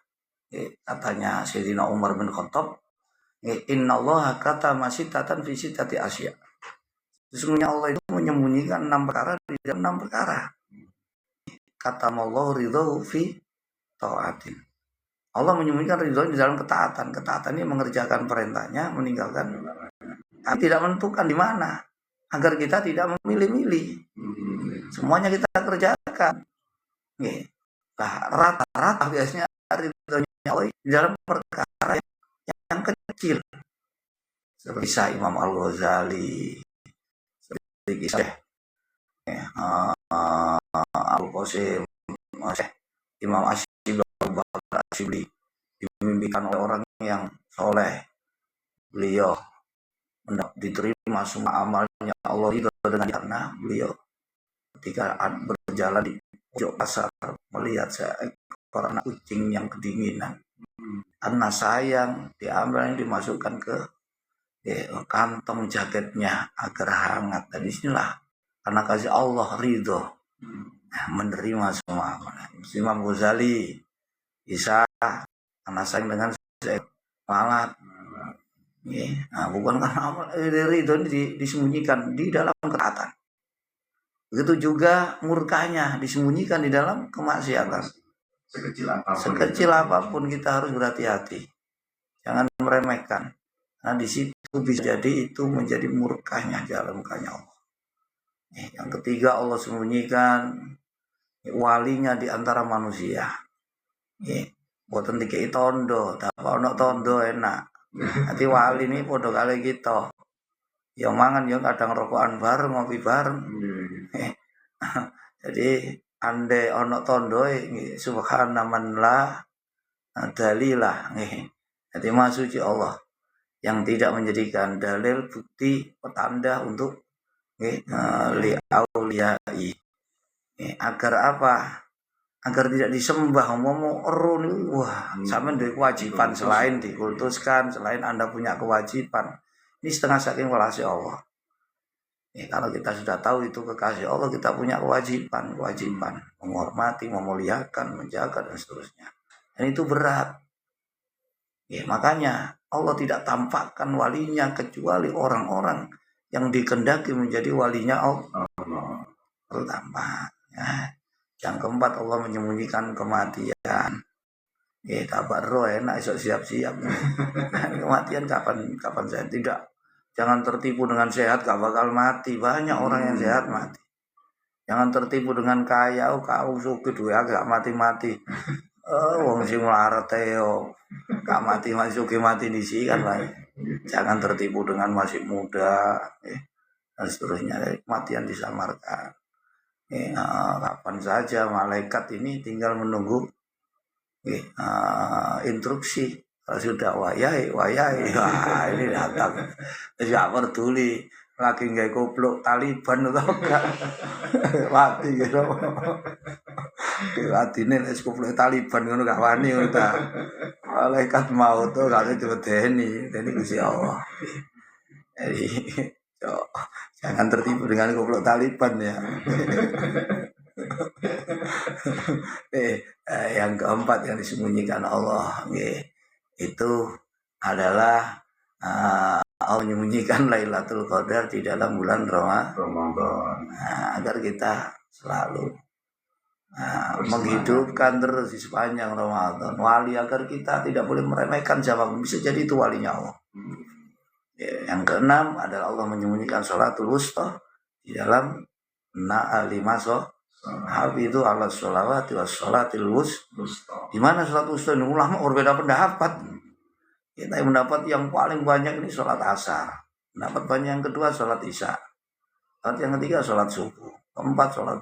[SPEAKER 1] katanya Sayyidina Umar bin Khattab, innallaha katama sitatan fi sitati asya. Sesungguhnya Allah itu menyembunyikan 6 perkara di dalam 6 perkara. Katamallahu ridhahu fi taatin. Allah menyembunyikan ridhonya di dalam ketaatan. Ketaatan ini mengerjakan perintahnya, meninggalkan. Tidak menentukan di mana, agar kita tidak memilih-milih. Semuanya kita kerjakan. Nah, rata-rata biasanya ridhonya Allah di dalam perkara yang kecil. Seperti kisah Imam Al-Ghazali, seperti kisah Al-Qasim, Imam Asyibli, dimimpikan oleh orang yang soleh. Beliau diterima semua amalnya Allah itu dengan karena beliau ketika berjalan di pojok pasar melihat seekor anak kucing yang kedinginan, karena sayang diambil dimasukkan ke kantong jaketnya agar hangat. Dan disinilah karena kasih Allah ridho menerima semua amal. Imam Ghazali bisa karena sayang dengan lalat. Nah, bukan karena amal, ridho disembunyikan di dalam ketaatan. Begitu juga murkanya disembunyikan di dalam kemaksiatan. Sekecil apapun kita harus berhati-hati, jangan meremehkan. Nah di situ bisa jadi itu menjadi murkanya, murkanya Allah. Yang ketiga, Allah sembunyikan walinya di antara manusia. Boten dikei tondo, tapi ono tondo enak. Nanti wali ini podo kali kita. Yang mangan yang kadang rokokan bareng, ngopi bareng. Jadi ande ono tondo subhanallah dalilah. Jadi maksudnya Allah yang tidak menjadikan dalil bukti petanda untuk li auliyai. Agar apa? Agar tidak disembah. Ngomong wah, sampean duwe kewajiban selain dikultuskan, selain Anda punya kewajiban. Ini setengah saking welas Allah. Kalau kita sudah tahu itu kekasih Allah, kita punya kewajiban menghormati, memuliakan, menjaga dan seterusnya. Dan itu berat. Makanya Allah tidak tampakkan walinya kecuali orang-orang yang dikehendaki menjadi walinya Allah.
[SPEAKER 2] Allah.
[SPEAKER 1] Pertama, ya. Yang keempat, Allah menyembunyikan kematian. Kabar roh enak, esok siap-siap. Kematian kapan saya tidak. Jangan tertipu dengan sehat, gak bakal mati. Banyak orang yang sehat mati. Jangan tertipu dengan kaya, kau suki duwe agak mati-mati. Wong sing melarat gak mati-mati suki mati di sini kan lah. Jangan tertipu dengan masih muda, dan seterusnya. Kematian disamarkan. Kapan saja malaikat ini tinggal menunggu instruksi. Kalau sudah wayai wah ini datang. Tidak peduli lagi nggak goblok Taliban atau enggak mati gitu. Mati nih goblok Taliban ngono gak wani udah. Malaikat mau tuh kalau coba Deni Gusti Allah. Jadi jangan tertipu dengan goblok Taliban ya. Yang keempat yang disembunyikan Allah itu adalah Allah menyembunyikan Lailatul Qadar di dalam bulan Ramadan. Agar kita selalu menghidupkan terus di sepanjang Ramadan. Wali agar kita tidak boleh meremehkan siapapun, bisa jadi itu walinya Allah. Yang keenam adalah Allah menyembunyikan sholatul wusta di dalam 5 Hafizu ala sholawati was sholatil wusta. Di mana sholat wusta ini ulama berbeda pendapat. Kita mendapat yang paling banyak ini sholat asar. Pendapat banyak yang kedua sholat isya. Sholat yang ketiga sholat subuh. Keempat sholat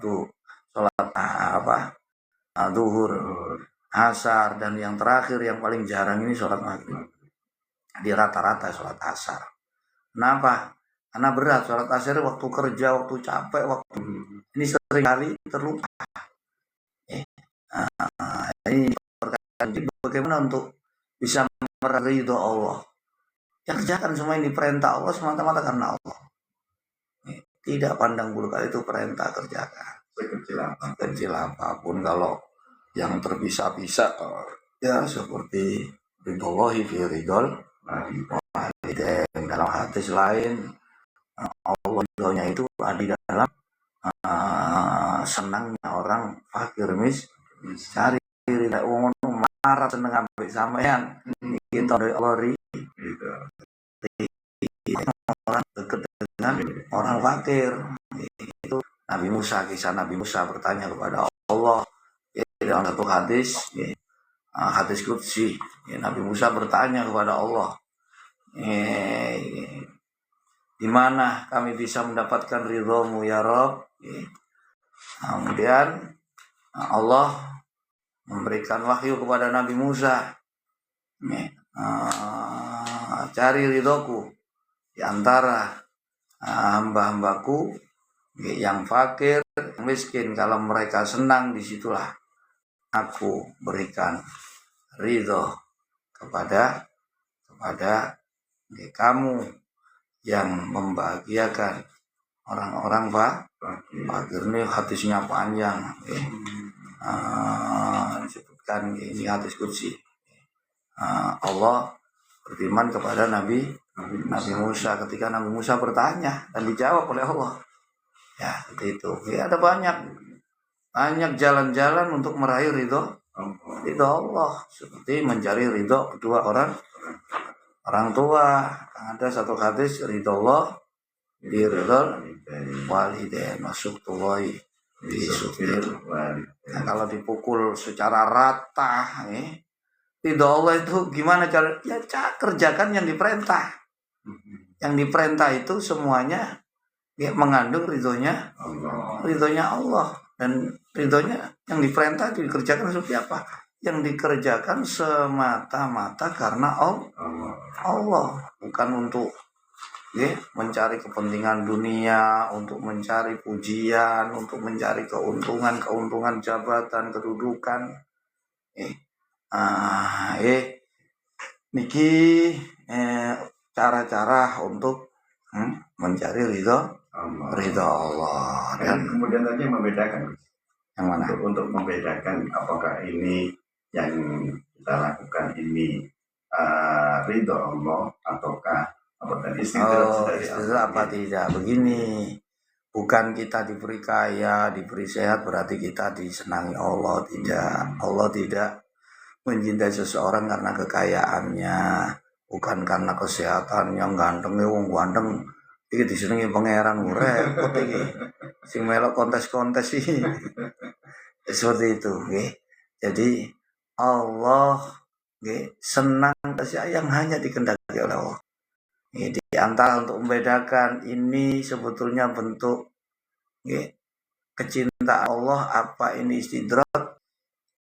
[SPEAKER 1] duhur, asar, dan yang terakhir yang paling jarang ini sholat maghrib. Di rata-rata sholat asar. Kenapa? Karena berat sholat asar waktu kerja, waktu capek, waktu ini sering kali terlupa. Ini bagaimana untuk bisa meraih ridho Allah. Yang kerjakan semua ini perintah Allah semata-mata karena Allah. Tidak pandang bulu kali itu perintah kerjakan. Sekecil apapun kalau yang terpisah-pisah ya seperti ridhollahi fi ridhol walidain. Dalam hadis lain Allah ridhonya itu ada di dalam senangnya orang fakir cari ridha wong marah seneng ambek sampean kita dari Allah orang dekat dengan orang fakir. Itu Nabi Musa, kisah Nabi Musa bertanya kepada Allah dalam satu hadis hadis qudsi, Nabi Musa bertanya kepada Allah, di mana kami bisa mendapatkan ridhomu ya Rabb. Kemudian Allah memberikan wahyu kepada Nabi Musa, cari ridhoku di antara hamba-hambaku yang fakir, miskin. Kalau mereka senang, disitulah aku berikan ridho kepada kamu yang membahagiakan orang-orang fakir. Ini hadisnya panjang, disebutkan ini hadis qudsi. Allah berfirman kepada Nabi Musa ketika Nabi Musa bertanya dan dijawab oleh Allah. Ya, seperti itu. Ada banyak jalan-jalan untuk meraih ridho Allah, seperti mencari ridho kedua orang tua. Ada satu hadis ridho Allah di ridho walidain masuk tuwai di supir. Nah, kalau dipukul secara rata, ridho Allah itu gimana cara? Ya kerjakan yang diperintah. Yang diperintah itu semuanya mengandung ridhonya Allah, dan ridhonya yang diperintah dikerjakan seperti apa? Yang dikerjakan semata-mata karena Allah, bukan untuk mencari kepentingan dunia, untuk mencari pujian, untuk mencari keuntungan jabatan, kedudukan. Niki cara-cara untuk mencari ridho Allah. Dan
[SPEAKER 2] kemudian tadi membedakan
[SPEAKER 1] yang mana?
[SPEAKER 2] Untuk membedakan apakah ini yang kita lakukan ini ridho Allah ataukah Apakah istidrat dari
[SPEAKER 1] Istidrat apa tidak? Begini, bukan kita diberi kaya, diberi sehat berarti kita disenangi Allah, tidak. Allah tidak mencintai seseorang karena kekayaannya, bukan karena kesehatannya. Gantengnya wong ganteng iki disenengi pangeran, repot iki. Sing melok kontes-kontes sih. Seperti itu, nggih. Jadi Allah nggih senang kasih yang hanya dikehendaki oleh Allah. Ini di antara untuk membedakan ini sebetulnya bentuk nggih kecintaan Allah apa ini istidrat,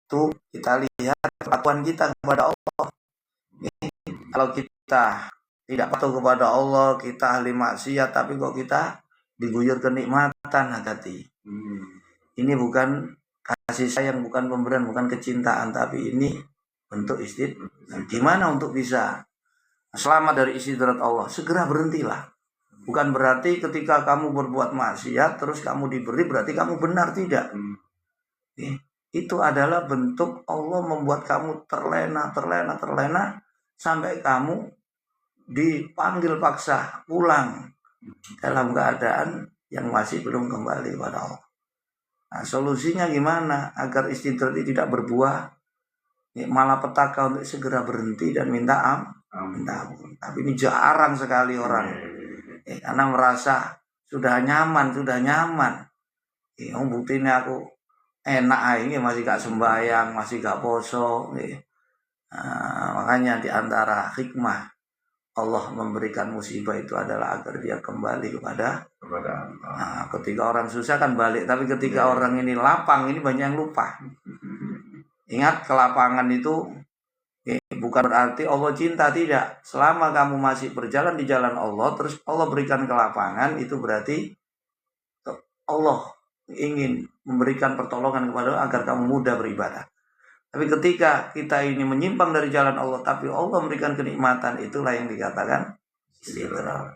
[SPEAKER 1] itu kita lihat kelakuan kita kepada Allah. Kalau kita tidak patuh kepada Allah, kita ahli maksiat, tapi kok kita diguyur kenikmatan, hati-hati. Ini bukan kasih sayang, bukan pemberian, bukan kecintaan, tapi ini bentuk istidrat. Gimana untuk bisa selamat dari istidrat Allah? Segera berhentilah. Bukan berarti ketika kamu berbuat maksiat terus kamu diberi berarti kamu benar, tidak. Itu adalah bentuk Allah membuat kamu terlena sampai kamu dipanggil paksa pulang dalam keadaan yang masih belum kembali kepada Allah. Nah, solusinya gimana agar istidrat ini tidak berbuah? Malah petaka untuk segera berhenti dan minta ampun. Tapi ini jarang sekali orang, karena merasa sudah nyaman. Buktinya aku enak ini masih gak sembahyang, masih gak poso. Makanya diantara hikmah Allah memberikan musibah itu adalah agar dia kembali kepada Allah. Nah, ketika orang susah kan balik, tapi ketika orang ini lapang, ini banyak yang lupa. Ingat, kelapangan itu bukan berarti Allah cinta, tidak. Selama kamu masih berjalan di jalan Allah, terus Allah berikan kelapangan, itu berarti Allah ingin memberikan pertolongan kepada agar kamu mudah beribadah. Tapi ketika kita ini menyimpang dari jalan Allah, tapi Allah memberikan kenikmatan, itulah yang dikatakan istidrat.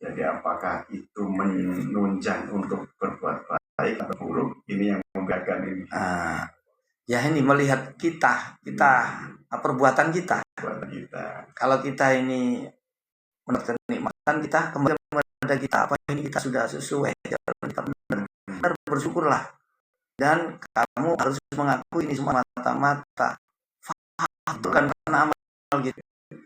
[SPEAKER 2] Jadi apakah itu menunjang untuk berbuat baik atau buruk? Ini yang membedakan ini.
[SPEAKER 1] Ya ini melihat kita perbuatan kita. Kalau kita ini mendapatkan kenikmatan, kita kembali kepada kita, apa ini kita sudah sesuai, benar, bersyukurlah. Dan kamu harus mengakui ini semua mata-mata bukan karena amal gitu.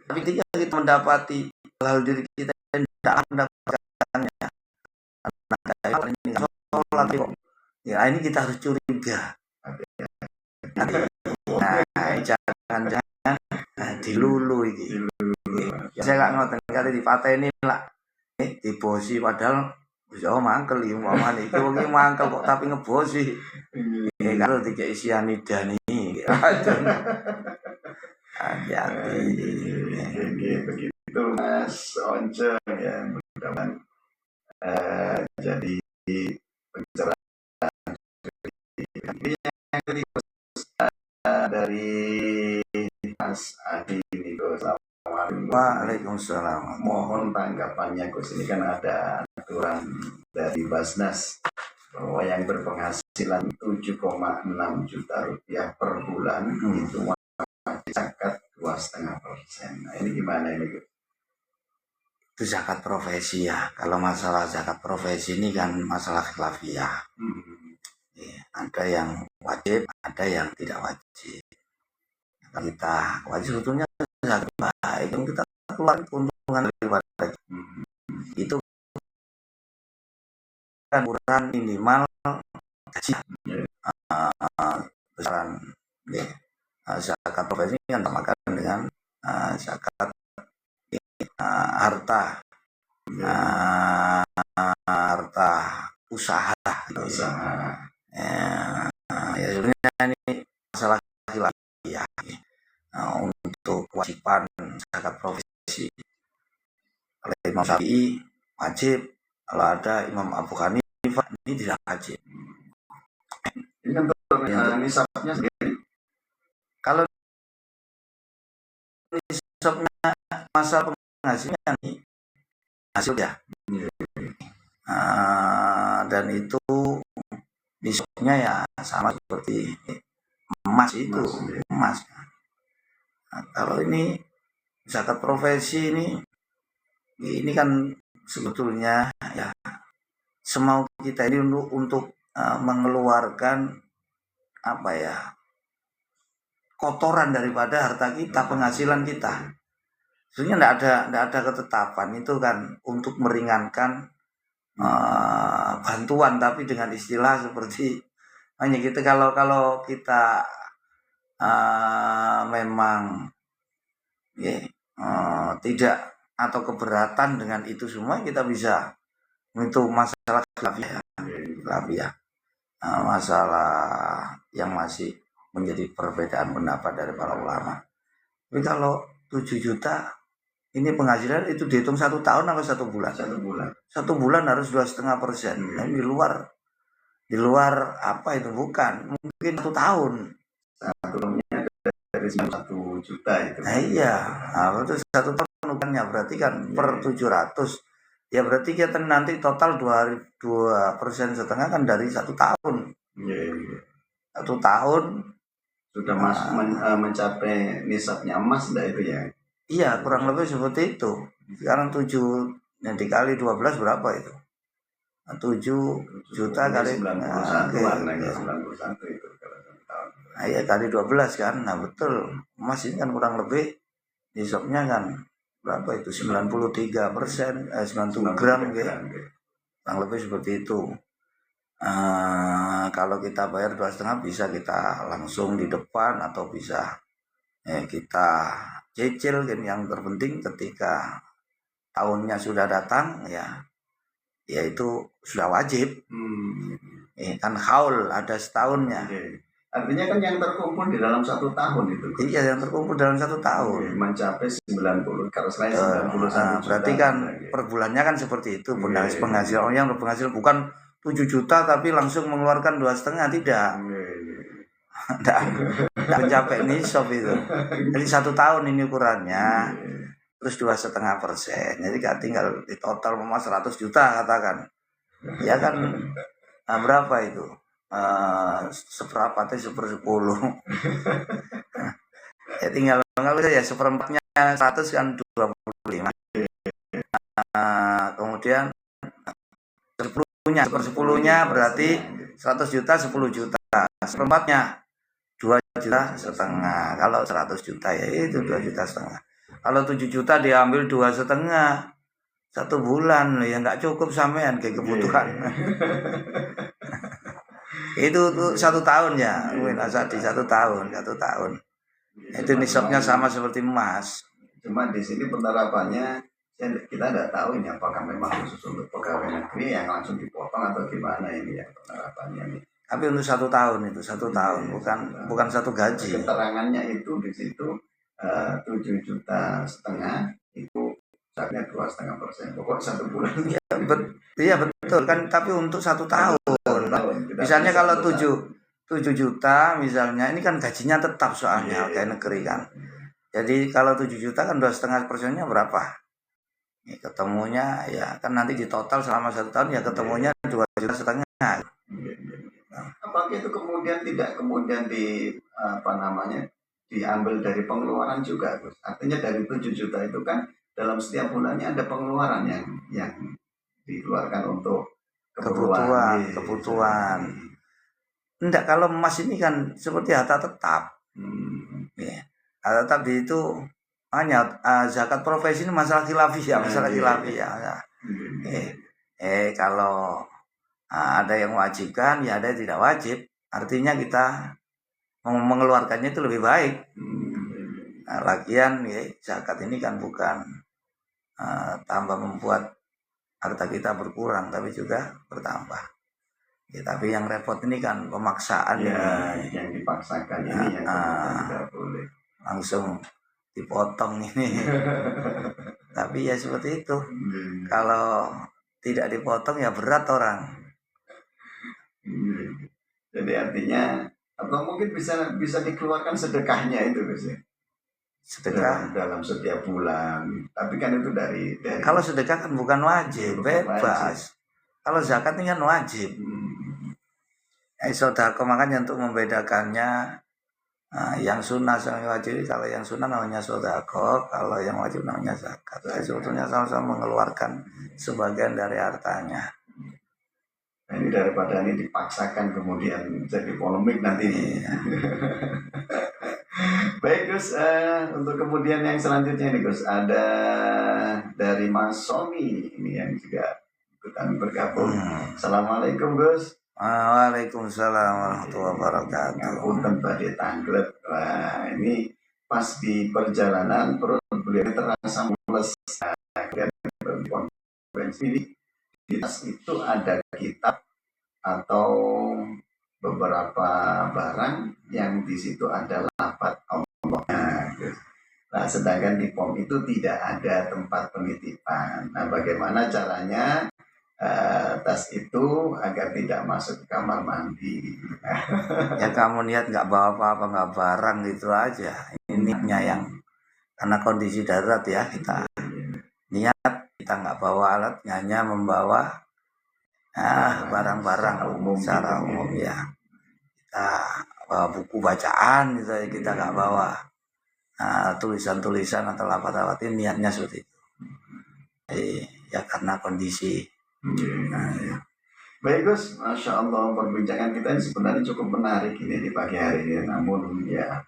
[SPEAKER 1] Tapi ketika kita mendapati hal diri kita yang tidak mendapatkannya, ini kita harus curiga. Jangan dilulu ini. Saya nggak ngoten kali dipateni lah, dibosi padahal bisa mangkel iki umpamane iki wong mangkel kok tapi ngebosi. Kalau dikei sianida nih. Hati-hati.
[SPEAKER 2] Begitu Mas Once ya, mudah-mudahan jadi pencerahan dari Mas Adi ini.
[SPEAKER 1] Waalaikumsalam.
[SPEAKER 2] Mohon tanggapannya Gus, ini kan ada aturan dari Basnas bahwa yang berpenghasilan 7,6 juta rupiah per bulan itu wajib zakat 2,5%. Nah, ini gimana ini Gus?
[SPEAKER 1] Itu zakat profesi ya. Kalau masalah zakat profesi ini kan masalah khilafiyah. Ada yang wajib, ada yang tidak wajib. Kita wajib sebetulnya zakat baik, kita keluar keuntungan daripada itu kan ukuran minimal gaji. Besaran zakat profesi kan samakan dengan zakat harta usaha. Ya sebenarnya ini masalah khilafiyah. Untuk kewajiban zakat profesi oleh Imam Syafi'i wajib, kalau ada Imam Abu Hanifah ini tidak wajib.
[SPEAKER 2] Ini kan nisabnya sendiri.
[SPEAKER 1] Kalau nisabnya masa penghasilan ini hasil ya. Dan itu nisabnya ya sama seperti emas itu, emas. Nah, kalau ini zakat profesi ini kan sebetulnya ya semau kita ini untuk mengeluarkan apa ya, kotoran daripada harta kita, penghasilan kita. Sebenarnya tidak ada ketetapan itu kan untuk meringankan bantuan, tapi dengan istilah seperti hanya gitu. Kalau kita memang tidak atau keberatan dengan itu semua, kita bisa itu masalah khilafiyah, masalah yang masih menjadi perbedaan pendapat dari para ulama. Tapi kalau 7 juta ini penghasilan itu dihitung 1 tahun atau 1 bulan? 1 bulan harus 2,5%. Nah, di luar apa itu, bukan mungkin 1 tahun.
[SPEAKER 2] 1 tahunnya dari 1 juta itu.
[SPEAKER 1] Nah, iya, itu 1 tahun bukannya berarti kan per 700. Ya berarti kita nanti total 2,5% kan dari 1 tahun. 1 tahun
[SPEAKER 2] sudah mencapai nisabnya emas enggak itu ya?
[SPEAKER 1] Iya, kurang lebih seperti itu. Sekarang 7 yang dikali 12 berapa itu? 7 juta kali
[SPEAKER 2] 91 itu kalau 1 tahun.
[SPEAKER 1] Nah, ya kali 12 kan. Nah, betul. Emas ini kan kurang lebih nisabnya kan berapa itu? 93%, 90 gram gitu. Kurang lebih seperti itu. Kalau kita bayar 2,5 bisa kita langsung di depan atau bisa kita cicil kan. Yang terpenting ketika tahunnya sudah datang ya itu sudah wajib. Kan haul ada setahunnya.
[SPEAKER 2] Artinya kan yang terkumpul di dalam 1 tahun itu.
[SPEAKER 1] Iya, yang terkumpul dalam 1 tahun
[SPEAKER 2] mencapai 90. Kalau selain 91
[SPEAKER 1] berarti kan per bulannya kan seperti itu. Penghasilan yang berpenghasilan bukan 7 juta tapi langsung mengeluarkan 2,5, tidak. Tidak mencapai nisab itu. Jadi 1 tahun ini ukurannya. Terus 2,5%. Jadi kan tinggal di total 100 juta katakan. Ya kan berapa itu? Seperempatnya 1/10. Ya tinggal saja seperempatnya 100 kan 25. Kemudian 10-nya berarti 100 juta 10 juta. Seperempatnya 2,5 juta. Kalau 100 juta ya itu 2,5 juta. Kalau 7 juta diambil 2,5 1 bulan ya nggak cukup sampean kayak kebutuhan. Itu 1 tahun ya, di 1 tahun. Itu nisabnya sama seperti emas.
[SPEAKER 2] Cuma di sini penerapannya kita tidak tahu ini apakah memang khusus untuk pegawai negeri yang langsung dipotong atau gimana ini ya penerapannya ini.
[SPEAKER 1] Tapi untuk 1 tahun itu 1 tahun, bukan 1 gaji.
[SPEAKER 2] Keterangannya itu di situ 7,5 juta itu misalnya 2,5%. Pokok 1 bulan.
[SPEAKER 1] Iya betul kan, tapi untuk 1 tahun. Misalnya kalau 7 juta misalnya, ini kan gajinya tetap soalnya kayak negeri kan. Jadi kalau 7 juta kan 2,5%-nya berapa? Ya, ketemunya ya kan nanti di total selama 1 tahun ya ketemunya 2,5 juta.
[SPEAKER 2] Apakah itu kemudian tidak diambil dari pengeluaran juga, Gus? Artinya dari 7 juta itu kan dalam setiap bulannya ada pengeluaran yang dikeluarkan untuk
[SPEAKER 1] kebutuhan. Enggak, kalau emas ini kan seperti harta tetap. Ya. Harta tetap itu hanya zakat profesi ini masalah khilafiyah. Kalau ada yang mewajibkan, ya ada yang tidak wajib. Artinya kita mengeluarkannya itu lebih baik. Lagian zakat ini kan bukan tambah membuat harta kita berkurang, tapi juga bertambah. Ya, tapi yang repot ini kan pemaksaan
[SPEAKER 2] yang dipaksakan ini yang tidak boleh
[SPEAKER 1] langsung dipotong ini. Tapi ya seperti itu. Kalau tidak dipotong ya berat orang.
[SPEAKER 2] Jadi artinya atau mungkin bisa dikeluarkan sedekahnya itu, Gus. Sedekah dalam setiap bulan. Tapi kan itu dari
[SPEAKER 1] kalau sedekah kan bukan wajib, bebas. Kalau zakat ini kan wajib. Sodako makanya untuk membedakannya Nah, yang sunnah sama yang wajib, kalau yang sunnah namanya sedekah, kalau yang wajib namanya zakat. Jadi sebetulnya sama-sama mengeluarkan sebagian dari hartanya.
[SPEAKER 2] Nah, ini daripada ini dipaksakan kemudian jadi polemik nanti.
[SPEAKER 1] Iya.
[SPEAKER 2] Baik Gus, untuk kemudian yang selanjutnya nih Gus, ada dari Mas Sony ini yang juga ikutan bergabung. Assalamualaikum Gus.
[SPEAKER 1] Waalaikumsalam warahmatullahi wabarakatuh.
[SPEAKER 2] Ngapunten badhe tanglet. Wah, ini pas di perjalanan perut beliau terasa mules. Kemudian berkonferensi di tas itu ada kitab atau beberapa barang yang di situ ada lafaz Allah. Nah, sedangkan di POM itu tidak ada tempat penitipan. Nah, bagaimana caranya tas itu agar tidak masuk ke kamar mandi?
[SPEAKER 1] Ya kamu niat nggak bawa apa-apa, nggak barang gitu aja. Ini niatnya yang karena kondisi darurat ya, kita niat kita nggak bawa alat, hanya membawa barang-barang secara umum ya. Kita bawa buku bacaan gitu, kita nggak bawa tulisan-tulisan atau lafaz-lafaz. Ini niatnya seperti itu. Ya karena kondisi.
[SPEAKER 2] Ya. Baik Gus, Masya Allah perbincangan kita ini sebenarnya cukup menarik ini di pagi hari ini. Namun ya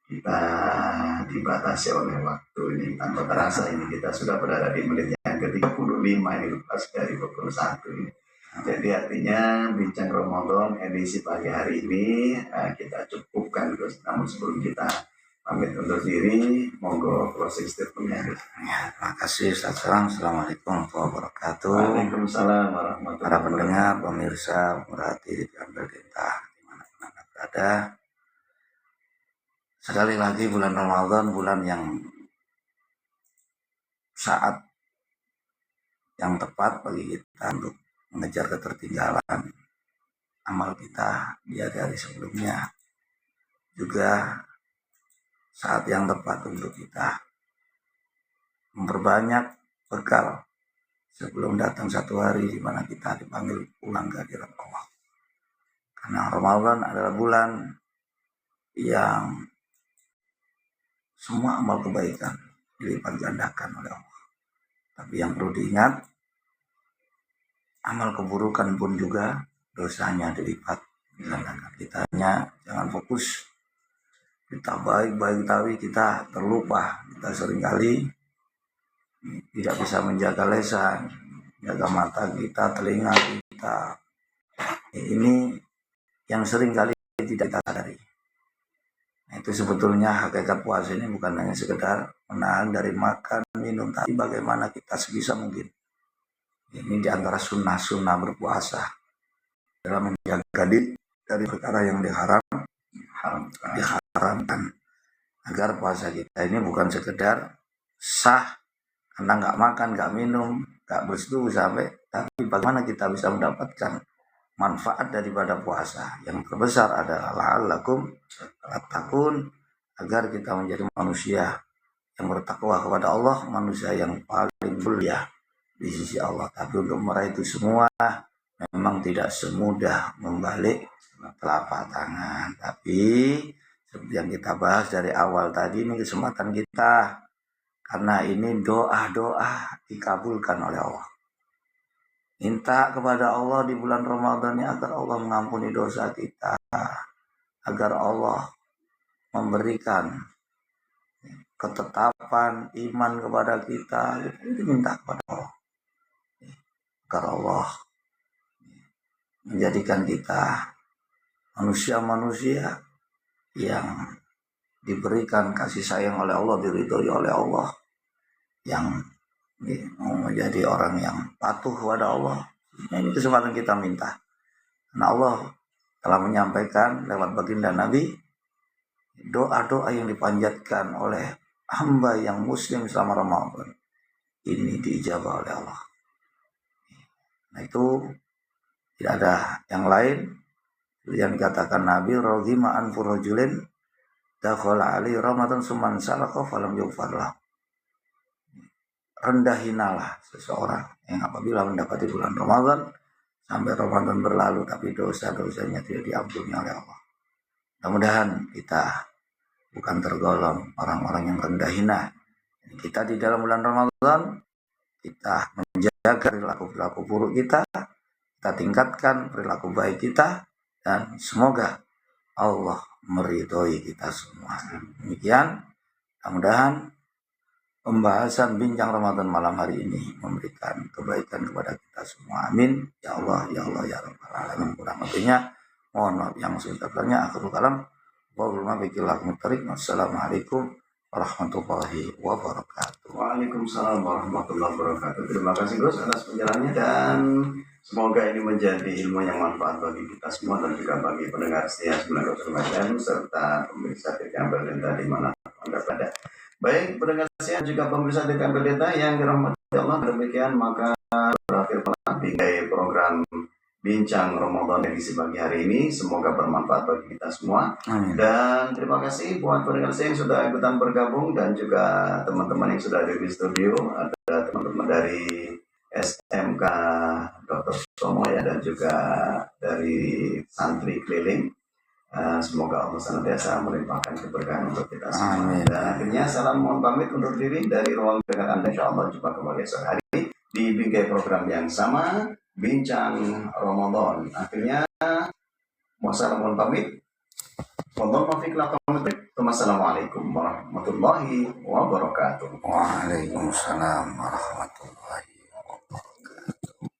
[SPEAKER 2] kita dibatasi oleh waktu ini. Tanpa terasa ini kita sudah berada di menit yang ke-35 ini lepas dari pukul 1 ini. Jadi artinya bincang Ramadan edisi pagi hari ini kita cukupkan Gus. Namun sebelum kita pamit undur diri, monggo closing statement-nya.
[SPEAKER 1] Ya, terima kasih Ustaz. Assalamualaikum warahmatullahi wabarakatuh.
[SPEAKER 2] Waalaikumsalam warahmatullahi
[SPEAKER 1] Para
[SPEAKER 2] wabarakatuh.
[SPEAKER 1] pendengar, pemirsa, berarti diambil kita dimanapun Anda berada. Sekali lagi bulan Ramadan, bulan yang saat yang tepat bagi kita untuk mengejar ketertinggalan amal kita di hari-hari sebelumnya. Juga saat yang tepat untuk kita memperbanyak bekal sebelum datang satu hari di mana kita dipanggil pulang ke hadirat Allah. Karena Ramadan adalah bulan yang semua amal kebaikan dilipat gandakan oleh Allah. Tapi yang perlu diingat, amal keburukan pun juga dosanya dilipat gandakan. Kita hanya jangan fokus kita baik-baik, tapi kita terlupa. Kita seringkali tidak bisa menjaga lisan, menjaga mata kita, telinga kita. Ini yang seringkali tidak kita sadari. Nah, itu sebetulnya hakikat puasa ini bukan hanya sekedar menahan dari makan, minum, tapi bagaimana kita sebisa mungkin. Ini diantara sunnah-sunnah berpuasa dalam menjaga diri dari perkara yang diharamkan, agar puasa kita ini bukan sekedar sah karena nggak makan, nggak minum, nggak bersetubuh sampai, tapi bagaimana kita bisa mendapatkan manfaat daripada puasa. Yang terbesar adalah la'allakum tattaqun, agar kita menjadi manusia yang bertakwa kepada Allah, manusia yang paling mulia di sisi Allah. Tapi untuk meraih itu semua memang tidak semudah membalik telapak tangan. Tapi seperti yang kita bahas dari awal tadi, ini kesempatan kita, karena ini doa-doa dikabulkan oleh Allah. Minta kepada Allah di bulan Ramadan ini agar Allah mengampuni dosa kita, agar Allah memberikan ketetapan iman kepada kita. Itu minta kepada Allah, agar Allah menjadikan kita manusia-manusia yang diberikan kasih sayang oleh Allah, diridhoi oleh Allah, yang mau menjadi orang yang patuh kepada Allah. Nah, ini kesempatan kita minta. Karena Allah telah menyampaikan lewat baginda Nabi, doa-doa yang dipanjatkan oleh hamba yang muslim selama Ramadan ini diijabah oleh Allah. Nah, itu tidak ada yang lain yang dikatakan Nabi, roghima anfu rajulin dakhala ali Ramadan suman salaka falam yughfar lahu. Rendahinalah seseorang yang apabila mendapati bulan Ramadan sampai Ramadan berlalu tapi dosa-dosanya tidak diampuni oleh Allah. Mudah-mudahan kita bukan tergolong orang-orang yang rendah hina. Kita di dalam bulan Ramadan, kita menjaga perilaku-perilaku buruk kita tingkatkan perilaku baik kita, dan semoga Allah meridhoi kita semua. Demikian, mudah-mudahan pembahasan bincang Ramadan malam hari ini memberikan kebaikan kepada kita semua. Amin. Ya Allah, ya Allah, ya Rabbal Alamin. Kurang lebihnya, mohon maaf yang sebesar-besarnya. Akhirul kalam. Wassalamualaikum warahmatullahi wabarakatuh.
[SPEAKER 2] Waalaikumsalam warahmatullahi wabarakatuh. Terima kasih Gus atas penjelasannya, dan semoga ini menjadi ilmu yang manfaat bagi kita semua dan juga bagi pendengar setia 9 serta pemirsa TK Berdenta di mana Anda berada. Baik pendengar setia juga pemirsa TK Berdenta yang dirahmati Allah, demikian maka berakhir bingkai program Bincang Ramadan edisi pagi hari ini. Semoga bermanfaat bagi kita semua.
[SPEAKER 1] Amin.
[SPEAKER 2] Dan terima kasih buat pendengar saya yang sudah ikutan bergabung, dan juga teman-teman yang sudah ada di studio. Ada teman-teman dari SMK Dr. Somo ya, dan juga dari santri keliling. Semoga Allah senantiasa melimpahkan keberkahan untuk kita semua.
[SPEAKER 1] Amin.
[SPEAKER 2] Dan akhirnya salam mohon pamit undur diri dari ruang dengar Anda. InsyaAllah jumpa kembali esok hari di bingkai program yang sama, Bincang Ramadan. Akhirnya mohon pamit. Wassalamualaikum warahmatullahi wabarakatuh.
[SPEAKER 1] Waalaikumsalam warahmatullahi wabarakatuh.